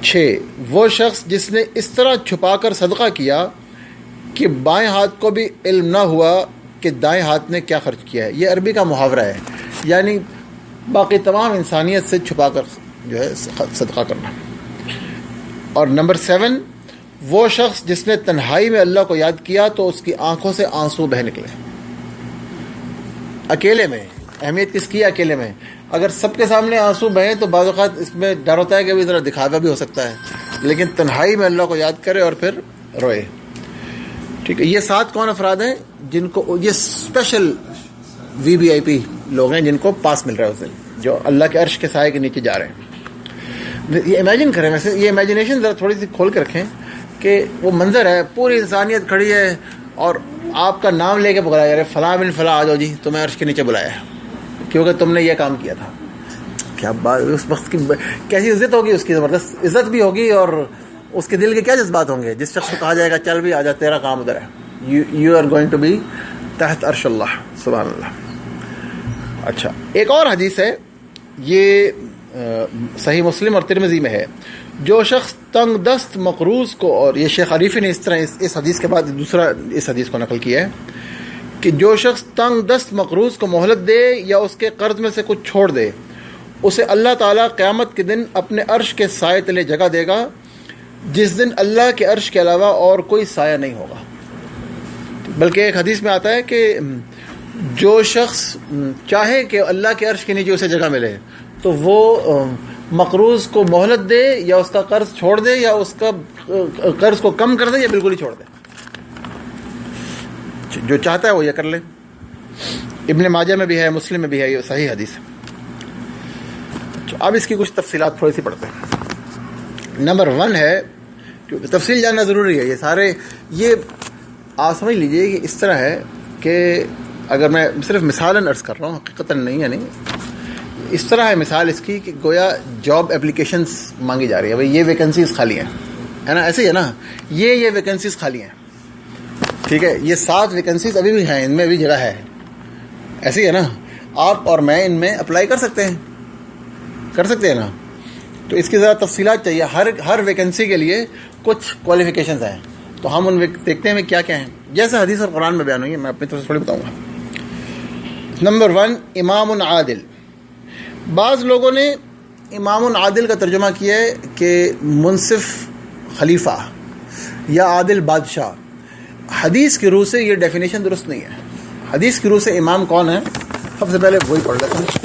6 وہ شخص جس نے اس طرح چھپا کر صدقہ کیا کہ بائیں ہاتھ کو بھی علم نہ ہوا کہ دائیں ہاتھ نے کیا خرچ کیا ہے. یہ عربی کا محاورہ ہے، یعنی باقی تمام انسانیت سے چھپا کر جو ہے صدقہ کرنا. اور نمبر 7 وہ شخص جس نے تنہائی میں اللہ کو یاد کیا تو اس کی آنکھوں سے آنسو بہہ نکلے. اکیلے میں اہمیت کس کی ہے؟ اکیلے میں. اگر سب کے سامنے آنسو بہیں تو بعض اوقات اس میں ڈر ہوتا ہے کہ ذرا دکھاوا بھی ہو سکتا ہے، لیکن تنہائی میں اللہ کو یاد کرے اور پھر روئے. ٹھیک ہے. یہ 7 کون افراد ہیں جن کو یہ اسپیشل وی آئی پی لوگ ہیں جن کو پاس مل رہا ہے اس دن، جو اللہ کے عرش کے سائے کے نیچے جا رہے ہیں. یہ امیجن کریں، ویسے یہ امیجنیشن ذرا تھوڑی سی کھول کے رکھیں کہ وہ منظر ہے، پوری انسانیت کھڑی ہے اور آپ کا نام لے کے پکڑایا جا رہا ہے، فلاں بن فلاں آ جاؤ جی، تمہیں عرش کے نیچے بلایا ہے کیونکہ تم نے یہ کام کیا تھا. کیا بات، اس وقت کی کیسی عزت ہوگی، اس کی زبردست عزت بھی ہوگی، اور اس کے دل کے کیا جذبات ہوں گے جس شخص کو کہا جائے گا چل بھی آ جا، تیرا کام ادھر ہے، you are going to be تحت عرش اللہ. سبحان اللہ. اچھا ایک اور حدیث ہے، یہ صحیح مسلم اور ترمذی میں ہے. جو شخص تنگ دست مقروض کو، اور یہ شیخ عریفی نے اس طرح اس حدیث کے بعد دوسرا اس حدیث کو نقل کیا ہے کہ جو شخص تنگ دست مقروض کو مہلت دے یا اس کے قرض میں سے کچھ چھوڑ دے، اسے اللہ تعالیٰ قیامت کے دن اپنے عرش کے سائے تلے جگہ دے گا، جس دن اللہ کے عرش کے علاوہ اور کوئی سایہ نہیں ہوگا. بلکہ ایک حدیث میں آتا ہے کہ جو شخص چاہے کہ اللہ کے عرش کے نیچے اسے جگہ ملے تو وہ مقروض کو مہلت دے یا اس کا قرض چھوڑ دے یا اس کا قرض کو کم کر دے یا بالکل ہی چھوڑ دے. جو چاہتا ہے وہ یہ کر لے. ابن ماجہ میں بھی ہے، مسلم میں بھی ہے، یہ صحیح حدیث ہے. اب اس کی کچھ تفصیلات تھوڑی سی پڑھتے ہیں. نمبر 1 ہے، کیونکہ تفصیل جاننا ضروری ہے، یہ سارے یہ آپ سمجھ لیجئے کہ اس طرح ہے کہ اگر میں صرف مثالاً عرض کر رہا ہوں، حقیقتاً نہیں ہے، نہیں اس طرح ہے مثال اس کی کہ گویا جاب اپلیکیشنز مانگی جا رہی ہے، بھائی یہ ویکنسیز خالی ہیں، ہے نا، ایسے ہی ہے نا، یہ ویکنسیز خالی ہیں. ٹھیک ہے. یہ 7 ویکنسیز ابھی بھی ہیں، ان میں ابھی جگہ ہے، ایسے ہی ہے نا. آپ اور میں ان میں اپلائی کر سکتے ہیں نا. تو اس کی ذرا تفصیلات چاہیے. ہر ویکنسی کے لیے کچھ کوالیفیکیشنز ہیں، تو ہم ان دیکھتے ہیں کیا کیا ہیں، جیسے حدیث اور قرآن میں بیان ہوئی ہے، میں اپنی طرف سے تھوڑی بتاؤں گا. نمبر 1 امام عادل. بعض لوگوں نے امام عادل کا ترجمہ کیا ہے کہ منصف خلیفہ یا عادل بادشاہ. حدیث کی روح سے یہ ڈیفینیشن درست نہیں ہے. حدیث کی روح سے امام کون ہے، سب سے پہلے وہی پڑھ لیتے ہیں.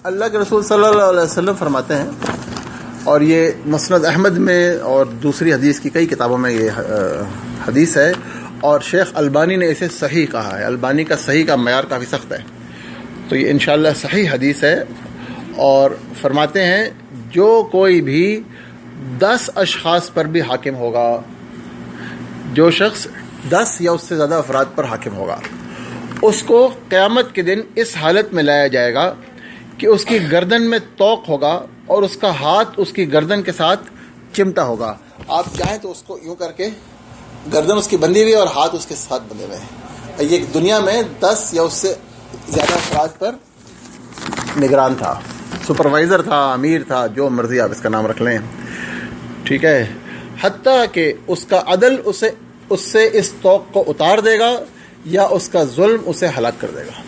اللہ کے رسول صلی اللہ علیہ وسلم فرماتے ہیں، اور یہ مسند احمد میں اور دوسری حدیث کی کئی کتابوں میں یہ حدیث ہے، اور شیخ البانی نے اسے صحیح کہا ہے. البانی کا صحیح کا معیار کافی سخت ہے، تو یہ انشاءاللہ صحیح حدیث ہے. اور فرماتے ہیں جو کوئی بھی 10 اشخاص پر بھی حاکم ہوگا، جو شخص 10 یا اس سے زیادہ افراد پر حاکم ہوگا، اس کو قیامت کے دن اس حالت میں لایا جائے گا کہ اس کی گردن میں طوق ہوگا اور اس کا ہاتھ اس کی گردن کے ساتھ چمٹا ہوگا. آپ چاہیں تو اس کو یوں کر کے گردن اس کی بندھی ہوئی ہے اور ہاتھ اس کے ساتھ بندھے ہوئے ہیں. یہ دنیا میں 10 یا اس سے زیادہ افراد پر نگران تھا، سپروائزر تھا، امیر تھا، جو مرضی آپ اس کا نام رکھ لیں. ٹھیک ہے، حتیٰ کہ اس کا عدل اس سے اس طوق کو اتار دے گا یا اس کا ظلم اسے ہلاک کر دے گا.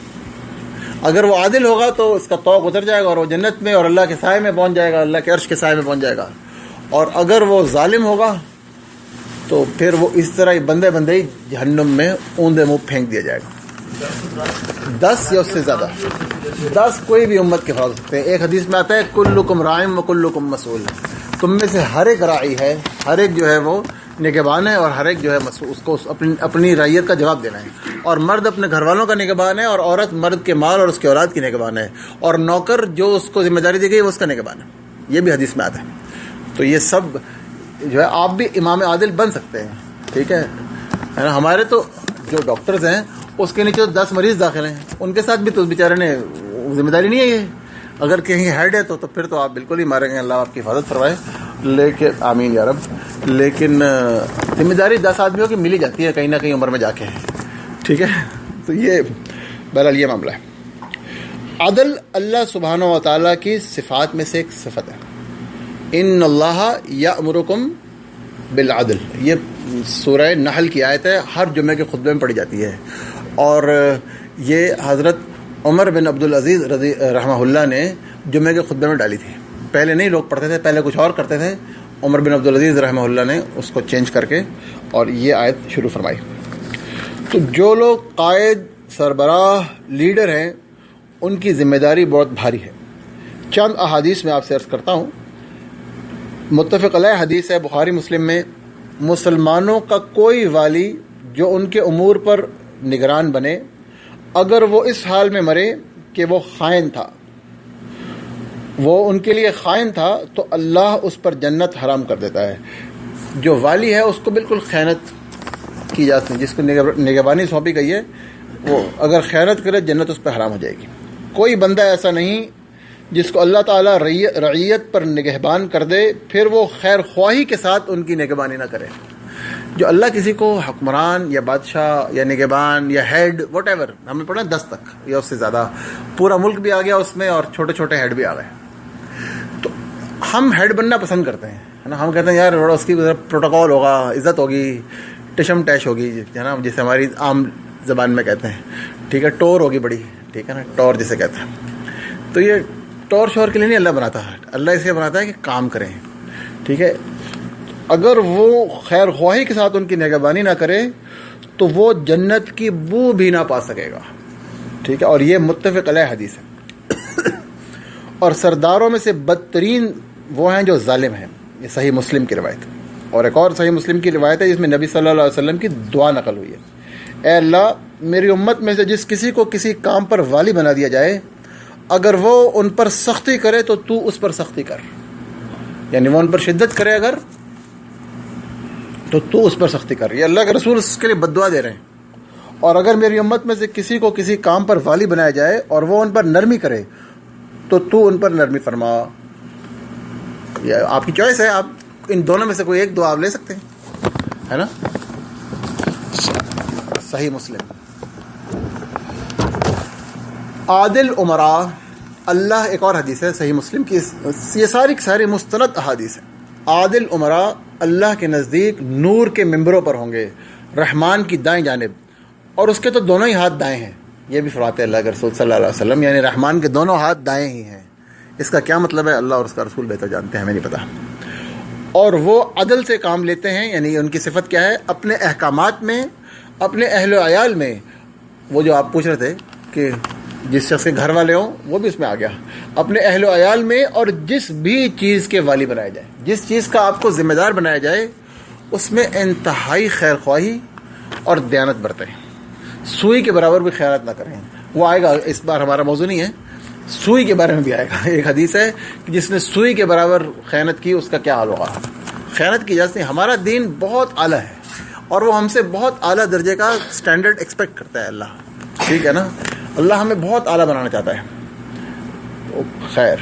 اگر وہ عادل ہوگا تو اس کا طوق اتر جائے گا اور وہ جنت میں اور اللہ کے سائے میں پہنچ جائے گا، اللہ کے عرش کے سائے میں پہنچ جائے گا. اور اگر وہ ظالم ہوگا تو پھر وہ اس طرح ہی بندے ہی جہنم میں اوندے منہ پھینک دیا جائے گا. 10 یا اس سے زیادہ، 10 کوئی بھی امت کے فرض ہو سکتے ہیں. ایک حدیث میں آتا ہے کلکم رائم و کلکم مسئول. تم میں سے ہر ایک راعی ہے، ہر ایک جو ہے وہ نگہبان ہے، اور ہر ایک جو ہے اس کو اپنی رعیت کا جواب دینا ہے. اور مرد اپنے گھر والوں کا نگہبان ہے، اور عورت مرد کے مال اور اس کی اولاد کی نگہبان ہے، اور نوکر جو اس کو ذمہ داری دی گئی وہ اس کا نگہبان ہے. یہ بھی حدیث میں آتا ہے. تو یہ سب جو ہے آپ بھی امام عادل بن سکتے ہیں. ٹھیک ہے نا. ہمارے تو جو ڈاکٹرز ہیں اس کے نیچے 10 مریض داخل ہیں، ان کے ساتھ بھی تو بیچارے نے ذمہ داری نہیں ہے. یہ اگر کہیں ہیڈ ہے تو پھر تو آپ بالکل ہی ماریں گے. اللہ آپ کی حفاظت فرمائے. لیکن آمین یا رب. لیکن ذمہ داری 10 آدمیوں کی ملی جاتی ہے کہیں نہ کہیں عمر میں جا کے. ٹھیک ہے. تو یہ بہرحال یہ معاملہ ہے. عدل اللہ سبحانہ و تعالیٰ کی صفات میں سے ایک صفت ہے. ان اللہ یأمرکم بالعدل، یہ سورہ نحل کی آیت ہے، ہر جمعے کے خطبے میں پڑھی جاتی ہے. اور یہ حضرت عمر بن عبدالعزیز رحمہ اللہ نے جمعے کے خطبے میں ڈالی تھی. پہلے نہیں لوگ پڑھتے تھے، پہلے کچھ اور کرتے تھے. عمر بن عبدالعزیز رحمہ اللہ نے اس کو چینج کر کے اور یہ آیت شروع فرمائی. تو جو لوگ قائد، سربراہ، لیڈر ہیں ان کی ذمہ داری بہت بھاری ہے. چند احادیث میں آپ سے عرض کرتا ہوں. متفق علیہ حدیث ہے بخاری مسلم میں، مسلمانوں کا کوئی والی جو ان کے امور پر نگران بنے، اگر وہ اس حال میں مرے کہ وہ خائن تھا، وہ ان کے لیے خائن تھا، تو اللہ اس پر جنت حرام کر دیتا ہے. جو والی ہے اس کو بالکل خیانت کی جاتی ہے، جس کو نگہبانی سونپی گئی ہے، وہ اگر خیانت کرے جنت اس پہ حرام ہو جائے گی. کوئی بندہ ایسا نہیں جس کو اللہ تعالیٰ رعیت پر نگہبان کر دے پھر وہ خیر خواہی کے ساتھ ان کی نگہبانی نہ کرے. جو اللہ کسی کو حکمران یا بادشاہ یا نگہبان یا ہیڈ وٹ ایور، ہم نے پڑھا 10 تک یا اس سے زیادہ، پورا ملک بھی آ گیا اس میں اور چھوٹے چھوٹے ہیڈ بھی آ گئے. تو ہم ہیڈ بننا پسند کرتے ہیں، ہے نا. ہم کہتے ہیں یار اس کی پروٹوکول ہوگا، عزت ہوگی، ٹشم ٹیش ہوگی، ہے نا، جسے ہماری عام زبان میں کہتے ہیں. ٹھیک ہے، ٹور ہوگی بڑی، ٹھیک ہے نا، ٹور جسے کہتے ہیں. تو یہ ٹور شور کے لیے نہیں اللہ بناتا ہے، اللہ اس لیے بناتا ہے کہ کام کریں. ٹھیک ہے. اگر وہ خیر خواہی کے ساتھ ان کی نگہبانی نہ کرے تو وہ جنت کی بو بھی نہ پا سکے گا. ٹھیک ہے. اور یہ متفق علیہ حدیث ہے. اور سرداروں میں سے بدترین وہ ہیں جو ظالم ہیں. یہ صحیح مسلم کی روایت. اور ایک اور صحیح مسلم کی روایت ہے جس میں نبی صلی اللہ علیہ وسلم کی دعا نقل ہوئی ہے. اے اللہ، میری امت میں سے جس کسی کو کسی کام پر والی بنا دیا جائے، اگر وہ ان پر سختی کرے تو تو اس پر سختی کر. یعنی وہ ان پر شدت کرے اگر تو اس پر سختی کر. یہ اللہ کے رسول اس کے لیے بد دعا دے رہے ہیں. اور اگر میری امت میں سے کسی کو کسی کام پر والی بنایا جائے اور وہ ان پر نرمی کرے تو ان پر نرمی فرما. یہ آپ کی چوائس ہے، آپ ان دونوں میں سے کوئی ایک دعا آپ لے سکتے ہیں، ہے نا. صحیح مسلم. عادل عمراء اللہ، ایک اور حدیث ہے صحیح مسلم کی. یہ ساری مستند احادیث ہیں. عادل عمراء اللہ کے نزدیک نور کے ممبروں پر ہوں گے، رحمان کی دائیں جانب، اور اس کے تو دونوں ہی ہاتھ دائیں ہیں. یہ بھی فرماتے ہیں اللہ کے رسول صلی اللہ علیہ وسلم، یعنی رحمان کے دونوں ہاتھ دائیں ہی ہیں. اس کا کیا مطلب ہے اللہ اور اس کا رسول بہتر جانتے ہیں، ہمیں نہیں پتہ. اور وہ عدل سے کام لیتے ہیں، یعنی ان کی صفت کیا ہے؟ اپنے احکامات میں، اپنے اہل و عیال میں. وہ جو آپ پوچھ رہے تھے کہ جس شخص کے گھر والے ہوں، وہ بھی اس میں آ گیا. اپنے اہل و عیال میں، اور جس بھی چیز کے والی بنایا جائے، جس چیز کا آپ کو ذمہ دار بنایا جائے، اس میں انتہائی خیر خواہی اور دیانت برتیں. سوئی کے برابر بھی خیانت نہ کریں. وہ آئے گا، اس بار ہمارا موضوع نہیں ہے، سوئی کے بارے میں بھی آئے گا. ایک حدیث ہے کہ جس نے سوئی کے برابر خیانت کی اس کا کیا حال ہوگا. خیانت کی اجازت نہیں. ہمارا دین بہت اعلیٰ ہے اور وہ ہم سے بہت اعلیٰ درجے کا سٹینڈرڈ ایکسپیکٹ کرتا ہے اللہ. ٹھیک ہے نا. اللہ ہمیں بہت اعلیٰ بنانا چاہتا ہے. خیر،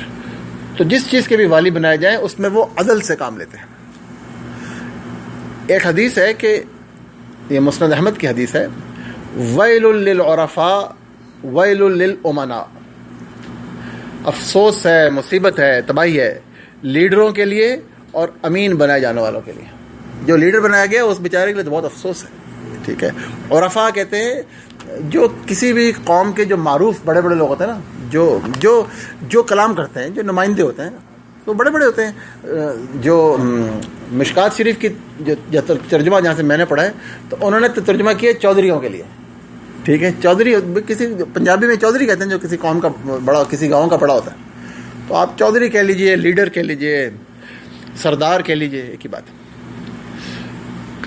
تو جس چیز کے بھی والی بنائے جائیں اس میں وہ عدل سے کام لیتے ہیں. ایک حدیث ہے کہ یہ مسند احمد کی حدیث ہے، ویل للعرفاء ویل للامناء، افسوس ہے، مصیبت ہے، تباہی ہے لیڈروں کے لیے اور امین بنائے جانے والوں کے لیے. جو لیڈر بنایا گیا اس بیچارے کے لیے تو بہت افسوس ہے. ٹھیک ہے. عرفاء کہتے ہیں جو کسی بھی قوم کے جو معروف بڑے بڑے لوگ ہوتے ہیں نا، جو کلام کرتے ہیں، جو نمائندے ہوتے ہیں، تو بڑے بڑے ہوتے ہیں. جو مشکات شریف کی جو ترجمہ جہاں سے میں نے پڑھا ہے تو انہوں نے ترجمہ کیا چودھریوں کے لیے. ٹھیک ہے. چودھری کسی پنجابی میں چودھری کہتے ہیں جو کسی قوم کا بڑا، کسی گاؤں کا بڑا ہوتا ہے. تو آپ چودھری کہہ لیجئے، لیڈر کہہ لیجئے، سردار کہہ لیجئے، ایک ہی بات.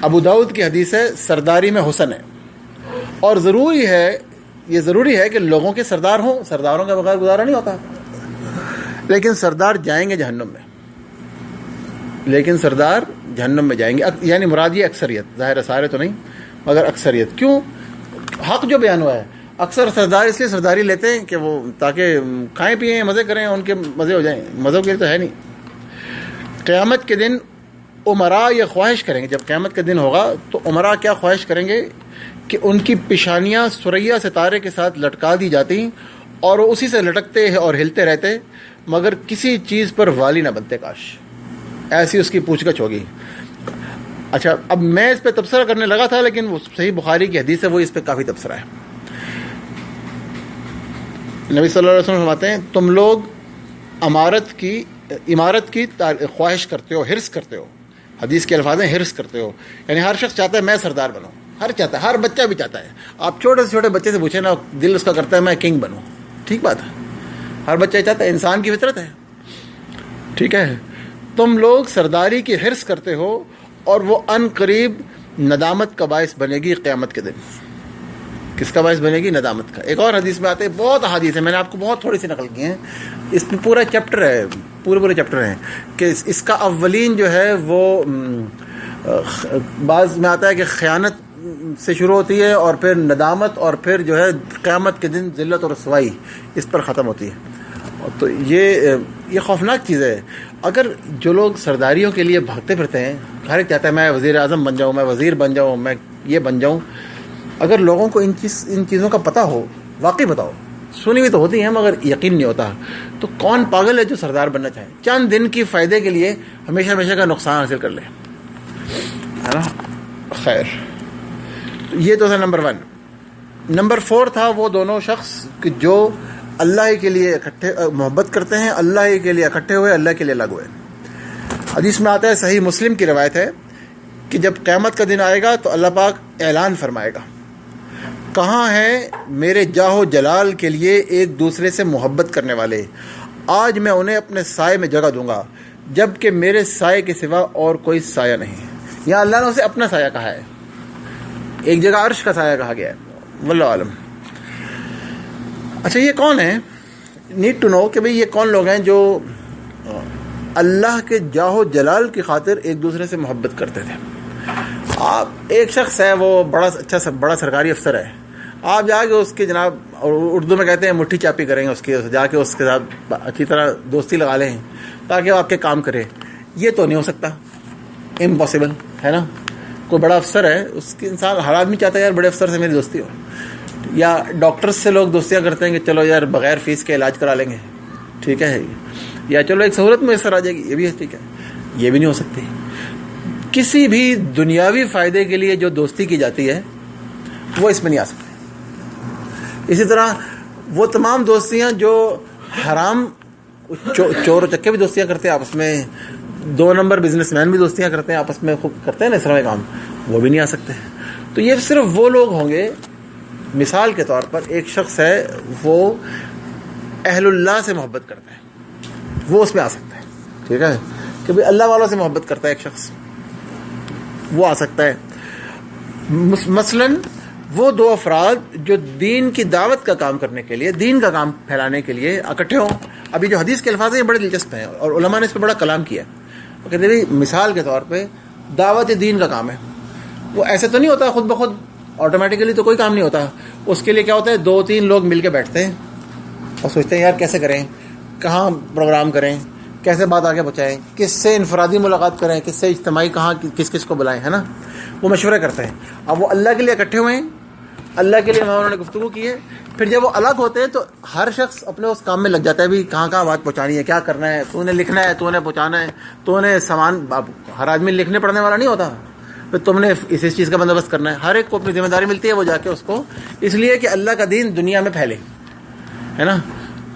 ابو داؤد کی حدیث ہے سرداری میں حسن ہے، اور یہ ضروری ہے کہ لوگوں کے سردار ہوں. سرداروں کے بغیر گزارا نہیں ہوتا. لیکن سردار جائیں گے جہنم میں، لیکن سردار جہنم میں جائیں گے. یعنی مراد یہ اکثریت، ظاہر سارے تو نہیں مگر اکثریت. کیوں؟ حق جو بیان ہوا ہے. اکثر سردار اس لیے سرداری لیتے ہیں کہ وہ تاکہ کھائیں پیئیں، مزے کریں، ان کے مزے ہو جائیں. مزوں کے لیے تو ہے نہیں. قیامت کے دن عمراء یہ خواہش کریں گے، جب قیامت کا دن ہوگا تو عمراء کیا خواہش کریں گے کہ ان کی پیشانیاں ثریا ستارے کے ساتھ لٹکا دی جاتی اور وہ اسی سے لٹکتے اور ہلتے رہتے، مگر کسی چیز پر والی نہ بنتے. کاش ایسی اس کی پوچھ گچھ ہوگی. اچھا، اب میں اس پہ تبصرہ کرنے لگا تھا، لیکن وہ صحیح بخاری کی حدیث ہے، وہ اس پہ کافی تبصرہ ہے. نبی صلی اللہ علیہ وسلم فرماتے ہیں تم لوگ عمارت کی خواہش کرتے ہو، حرص کرتے ہو. حدیث کے الفاظ ہیں حرص کرتے ہو، یعنی ہر شخص چاہتا ہے میں سردار بنوں. ہر بچہ بھی چاہتا ہے. آپ چھوٹے سے چھوٹے بچے سے پوچھیں نا، دل اس کا کرتا ہے میں کنگ بنوں. ٹھیک بات ہے، ہر بچہ چاہتا ہے، انسان کی فطرت ہے. ٹھیک ہے. تم لوگ سرداری کی حرص کرتے ہو اور وہ ان قریب ندامت کا باعث بنے گی قیامت کے دن. کس کا باعث بنے گی؟ ندامت کا. ایک اور حدیث میں آتے ہیں، بہت احادیث ہیں، میں نے آپ کو بہت تھوڑی سی نقل کی ہیں. اس میں پورا چیپٹر ہے، پورے چیپٹر ہیں کہ اس کا اولین جو ہے وہ بعض میں آتا ہے کہ خیانت سے شروع ہوتی ہے اور پھر ندامت اور پھر جو ہے قیامت کے دن ذلت اور رسوائی اس پر ختم ہوتی ہے. تو یہ خوفناک چیز ہے. اگر جو لوگ سرداریوں کے لیے بھاگتے پھرتے ہیں، ہر ایک چاہتا ہے میں وزیر اعظم بن جاؤں، میں وزیر بن جاؤں، میں یہ بن جاؤں. اگر لوگوں کو ان چیزوں کا پتہ ہو، واقعی بتاؤ، سنی ہوئی تو ہوتی ہیں مگر یقین نہیں ہوتا، تو کون پاگل ہے جو سردار بننا چاہے؟ چند دن کی فائدے کے لیے ہمیشہ کا نقصان حاصل کر لے، ہے نا. خیر، یہ تو تھا نمبر 1. نمبر 4 تھا وہ دونوں شخص کہ جو اللہ کے لیے اکٹھے محبت کرتے ہیں، اللہ کے لیے اکٹھے ہوئے، اللہ کے لیے الگ ہوئے. حدیث میں آتا ہے، صحیح مسلم کی روایت ہے کہ جب قیامت کا دن آئے گا تو اللہ پاک اعلان فرمائے گا، کہاں ہیں میرے جاہ و جلال کے لیے ایک دوسرے سے محبت کرنے والے؟ آج میں انہیں اپنے سائے میں جگہ دوں گا، جب کہ میرے سائے کے سوا اور کوئی سایہ نہیں. یہاں اللہ نے اسے اپنا سایہ کہا ہے، ایک جگہ عرش کا سایہ کہا گیا ہے، واللہ عالم. اچھا، یہ کون ہیں؟ نیڈ ٹو نو کہ بھئی یہ کون لوگ ہیں جو اللہ کے جاہ و جلال کی خاطر ایک دوسرے سے محبت کرتے تھے. آپ ایک شخص ہے، وہ بڑا سرکاری افسر ہے، آپ جا کے اس کے جناب، اور اردو میں کہتے ہیں مٹھی چاپی کریں گے، اس کی جا کے اس کے ساتھ اچھی طرح دوستی لگا لیں تاکہ وہ آپ کے کام کرے. یہ تو نہیں ہو سکتا، امپاسبل ہے نا. کوئی بڑا افسر ہے، اس کے انسان، ہر آدمی چاہتا ہے یار بڑے افسر سے میری دوستی ہو. یا ڈاکٹرز سے لوگ دوستیاں کرتے ہیں کہ چلو یار بغیر فیس کے علاج کرا لیں گے، ٹھیک ہے، یا چلو ایک سہولت میسر آ جائے گی، یہ بھی ہے، ٹھیک ہے. یہ بھی نہیں ہو سکتی. کسی بھی دنیاوی فائدے کے لیے جو دوستی کی جاتی ہے وہ اس میں نہیں آ سکتی. اسی طرح وہ تمام دوستیاں جو حرام، چور و چکے بھی دوستیاں کرتے ہیں آپس میں، 2 نمبر بزنس مین بھی دوستیاں کرتے ہیں آپس میں، خوب کرتے ہیں نا اس طرح کام، وہ بھی نہیں آ سکتے. تو یہ صرف وہ لوگ ہوں گے. مثال کے طور پر ایک شخص ہے، وہ اہل اللہ سے محبت کرتا ہے، وہ اس میں آ سکتا ہے. ٹھیک ہے، کہ بھئی اللہ والوں سے محبت کرتا ہے ایک شخص، وہ آ سکتا ہے. مثلاً وہ 2 افراد جو دین کی دعوت کا کام کرنے کے لیے، دین کا کام پھیلانے کے لیے اکٹھے ہوں. ابھی جو حدیث کے الفاظ ہیں یہ بڑے دلچسپ ہیں اور علماء نے اس پہ بڑا کلام کیا. وہ کہتے ہیں مثال کے طور پہ دعوت دین کا کام ہے، وہ ایسے تو نہیں ہوتا خود بخود، آٹومیٹیکلی تو کوئی کام نہیں ہوتا. اس کے لیے کیا ہوتا ہے، 2-3 لوگ مل کے بیٹھتے ہیں اور سوچتے ہیں یار کیسے کریں، کہاں پروگرام کریں، کیسے بات آگے پہنچائیں, کس سے انفرادی ملاقات کریں, کس سے اجتماعی کہاں کس کس کو بلائیں, ہے نا, وہ مشورے کرتے ہیں. اب وہ اللہ کے لیے اکٹھے ہوئے ہیں, اللہ کے لیے وہاں انہوں نے گفتگو کی ہے. پھر جب وہ الگ ہوتے ہیں تو ہر شخص اپنے اس کام میں لگ جاتا ہے, بھی کہاں کہاں بات پہنچانی ہے, کیا کرنا ہے, تو نے لکھنا ہے, تو نے پہنچانا ہے, تو نے سامان. ہر آدمی لکھنے پڑھنے والا نہیں ہوتا, پھر تم نے اس چیز کا بندوبست کرنا ہے. ہر ایک کو اپنی ذمہ داری ملتی ہے, وہ جا کے اس کو, اس لیے کہ اللہ کا دین دنیا میں پھیلے, ہے نا.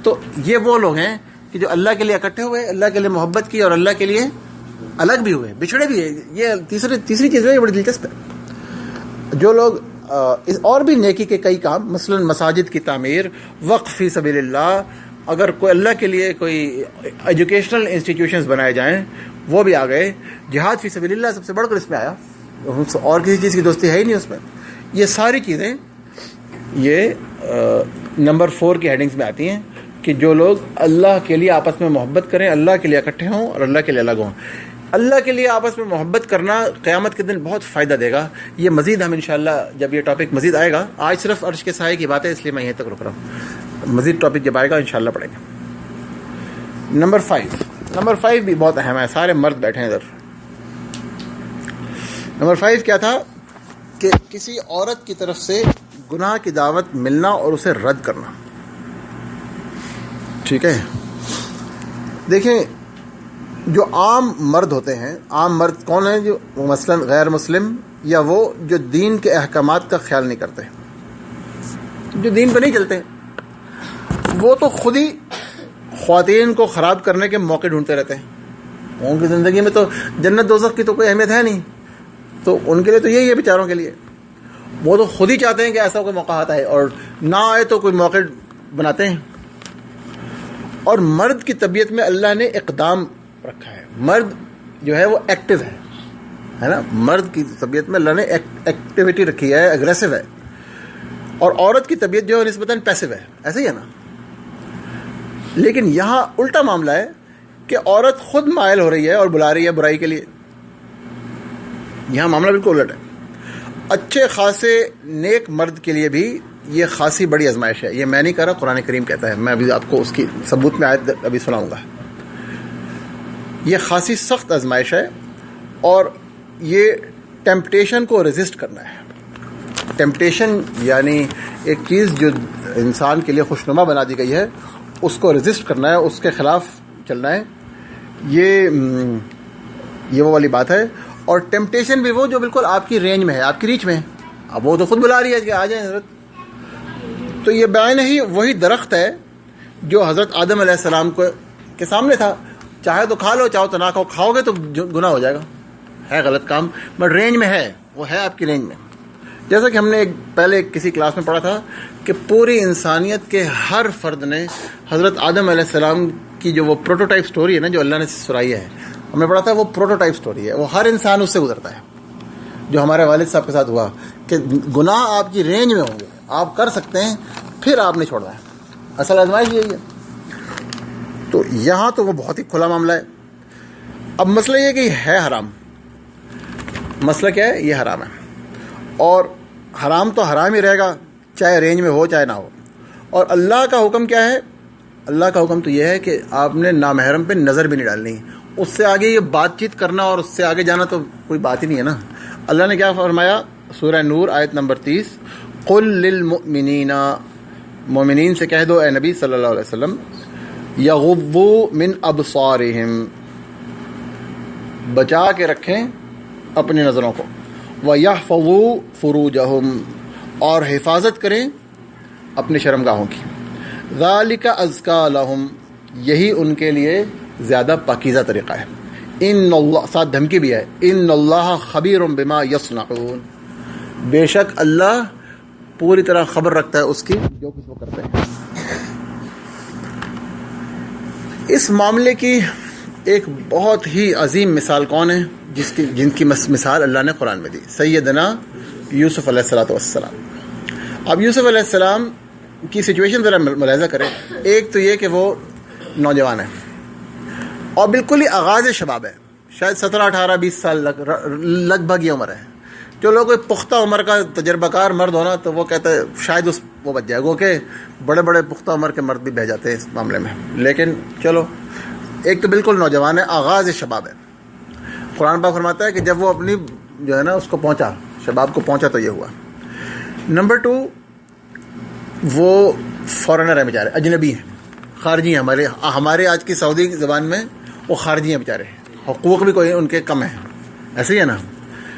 تو یہ وہ لوگ ہیں کہ جو اللہ کے لیے اکٹھے ہوئے, اللہ کے لیے محبت کی, اور اللہ کے لیے الگ بھی ہوئے, بچھڑے بھی ہیں. یہ تیسری چیز ہے, یہ بڑی دلچسپ ہے. جو لوگ اور بھی نیکی کے کئی کام, مثلا مساجد کی تعمیر, وقف فی سبیل اللہ, اگر کوئی اللہ کے لیے کوئی ایجوکیشنل انسٹیٹیوشنز بنائے جائیں, وہ بھی آ گئے. جہاد فی سبیل اللہ سب سے بڑھ کر اس میں آیا, اور کسی چیز کی دوستی ہے ہی نہیں اس میں. یہ ساری چیزیں یہ نمبر 4 کی ہیڈنگز میں آتی ہیں کہ جو لوگ اللہ کے لیے آپس میں محبت کریں, اللہ کے لیے اکٹھے ہوں اور اللہ کے لیے الگ ہوں. اللہ کے لیے آپس میں محبت کرنا قیامت کے دن بہت فائدہ دے گا. یہ مزید ہم انشاءاللہ جب یہ ٹاپک مزید آئے گا, آج صرف عرش کے سائے کی بات ہے اس لیے میں یہیں تک رک رہا ہوں, مزید ٹاپک جب آئے گا انشاءاللہ پڑھیں گے. نمبر 5 بھی بہت اہم ہے, سارے مرد بیٹھے ہیں ادھر. نمبر 5 کیا تھا کہ کسی عورت کی طرف سے گناہ کی دعوت ملنا اور اسے رد کرنا. ٹھیک ہے, دیکھیں جو عام مرد ہوتے ہیں, عام مرد کون ہیں, جو مثلا غیر مسلم یا وہ جو دین کے احکامات کا خیال نہیں کرتے, جو دین پہ نہیں چلتے, وہ تو خود ہی خواتین کو خراب کرنے کے موقع ڈھونڈتے رہتے ہیں. ان کی زندگی میں تو جنت دوزخ کی تو کوئی اہمیت ہے نہیں, تو ان کے لیے تو یہی ہے بیچاروں کے لیے. وہ تو خود ہی چاہتے ہیں کہ ایسا کوئی موقع آتا ہے, اور نہ آئے تو کوئی موقع بناتے ہیں. اور مرد کی طبیعت میں اللہ نے اقدام رکھا ہے. مرد جو ہے وہ ایکٹیو ہے نا, مرد کی طبیعت میں اللہ نے ایکٹیویٹی رکھی ہے, اگریسو ہے. اور عورت کی طبیعت جو ہے نسبتاً پیسو ہے, ایسے ہی ہے نا. لیکن یہاں الٹا معاملہ ہے کہ عورت خود مائل ہو رہی ہے اور بلا رہی ہے برائی کے لیے. یہاں معاملہ بالکل الٹ ہے. اچھے خاصے نیک مرد کے لیے بھی یہ خاصی بڑی آزمائش ہے. یہ میں نہیں کہہ رہا, قرآن کریم کہتا ہے. میں ابھی آپ کو اس کی ثبوت میں آیت ابھی سناؤں گا. یہ خاصی سخت آزمائش ہے, اور یہ ٹیمپٹیشن کو ریزسٹ کرنا ہے. ٹیمپٹیشن یعنی ایک چیز جو انسان کے لیے خوشنما بنا دی گئی ہے, اس کو ریزسٹ کرنا ہے, اس کے خلاف چلنا ہے. یہ وہ والی بات ہے. اور ٹیمپٹیشن بھی وہ جو بالکل آپ کی رینج میں ہے, آپ کی ریچ میں ہے. اب وہ تو خود بلا رہی ہے کہ آ جائیں حضرت. تو یہ بیان ہی وہی درخت ہے جو حضرت آدم علیہ السلام کے سامنے تھا. چاہے تو کھا لو, چاہو تو نہ کھاؤ. کھاؤ گے تو گناہ ہو جائے گا, ہے غلط کام, بٹ رینج میں ہے, وہ ہے آپ کی رینج میں. جیسا کہ ہم نے پہلے کسی کلاس میں پڑھا تھا کہ پوری انسانیت کے ہر فرد نے حضرت آدم علیہ السلام کی جو وہ پروٹوٹائپ سٹوری ہے نا, جو اللہ نے سنائی ہے, ہم نے پڑھا تھا وہ پروٹوٹائپ سٹوری ہے. وہ ہر انسان اس سے گزرتا ہے. جو ہمارے والد صاحب کے ساتھ ہوا کہ گناہ آپ کی رینج میں ہوں گے, آپ کر سکتے ہیں, پھر آپ نے چھوڑنا ہے. اصل آزمائش یہی ہے. تو یہاں تو وہ بہت ہی کھلا معاملہ ہے. اب مسئلہ یہ کہ یہ ہے حرام. مسئلہ کیا ہے؟ یہ حرام ہے, اور حرام تو حرام ہی رہے گا, چاہے رینج میں ہو چاہے نہ ہو. اور اللہ کا حکم کیا ہے؟ اللہ کا حکم تو یہ ہے کہ آپ نے نامحرم پہ نظر بھی نہیں ڈالنی. اس سے آگے یہ بات چیت کرنا اور اس سے آگے جانا تو کوئی بات ہی نہیں ہے نا. اللہ نے کیا فرمایا سورہ نور آیت نمبر 30, قل للمؤمنین, مومنین سے کہہ دو اے نبی صلی اللہ علیہ وسلم, یغضوا من ابصارہم, بچا کے رکھیں اپنی نظروں کو, وَيَحْفَظُوا فُرُوجَهُمْ, اور حفاظت کریں اپنی شرمگاہوں کی. ذَلِكَ أَزْكَىٰ لَهُمْ, یہی ان کے لیے زیادہ پاکیزہ طریقہ ہے. ان اللہ, ساتھ دھمکی بھی ہے, ان اللہ خبیر بما یصنعون, بے شک اللہ پوری طرح خبر رکھتا ہے اس کی جو کچھ وہ کرتے ہیں. اس معاملے کی ایک بہت ہی عظیم مثال کون ہے جن کی مثال اللہ نے قرآن میں دی؟ سیدنا یوسف علیہ السلام. اب یوسف علیہ السلام کی سچویشن ذرا ملاحظہ کریں. ایک تو یہ کہ وہ نوجوان ہے اور بالکل ہی آغاز شباب ہے, شاید 17, 18, 20 سال لگ بھگ یہ عمر ہے. جو لوگ پختہ عمر کا تجربہ کار مرد ہونا تو وہ کہتا ہے شاید وہ بچ جائے گا, کہ بڑے بڑے پختہ عمر کے مرد بھی بہ جاتے ہیں اس معاملے میں. لیکن چلو ایک تو بالکل نوجوان ہے، آغاز شباب ہے. قرآن پاک فرماتا ہے کہ جب وہ اپنی جو ہے نا اس کو پہنچا، شباب کو پہنچا تو یہ ہوا. نمبر 2، وہ فارنر ہیں بیچارے، اجنبی ہیں، خارجی ہیں. ہمارے آج کی سعودی زبان میں وہ خارجی ہیں بیچارے، حقوق بھی کوئی ان کے کم ہیں، ایسے ہی ہے نا،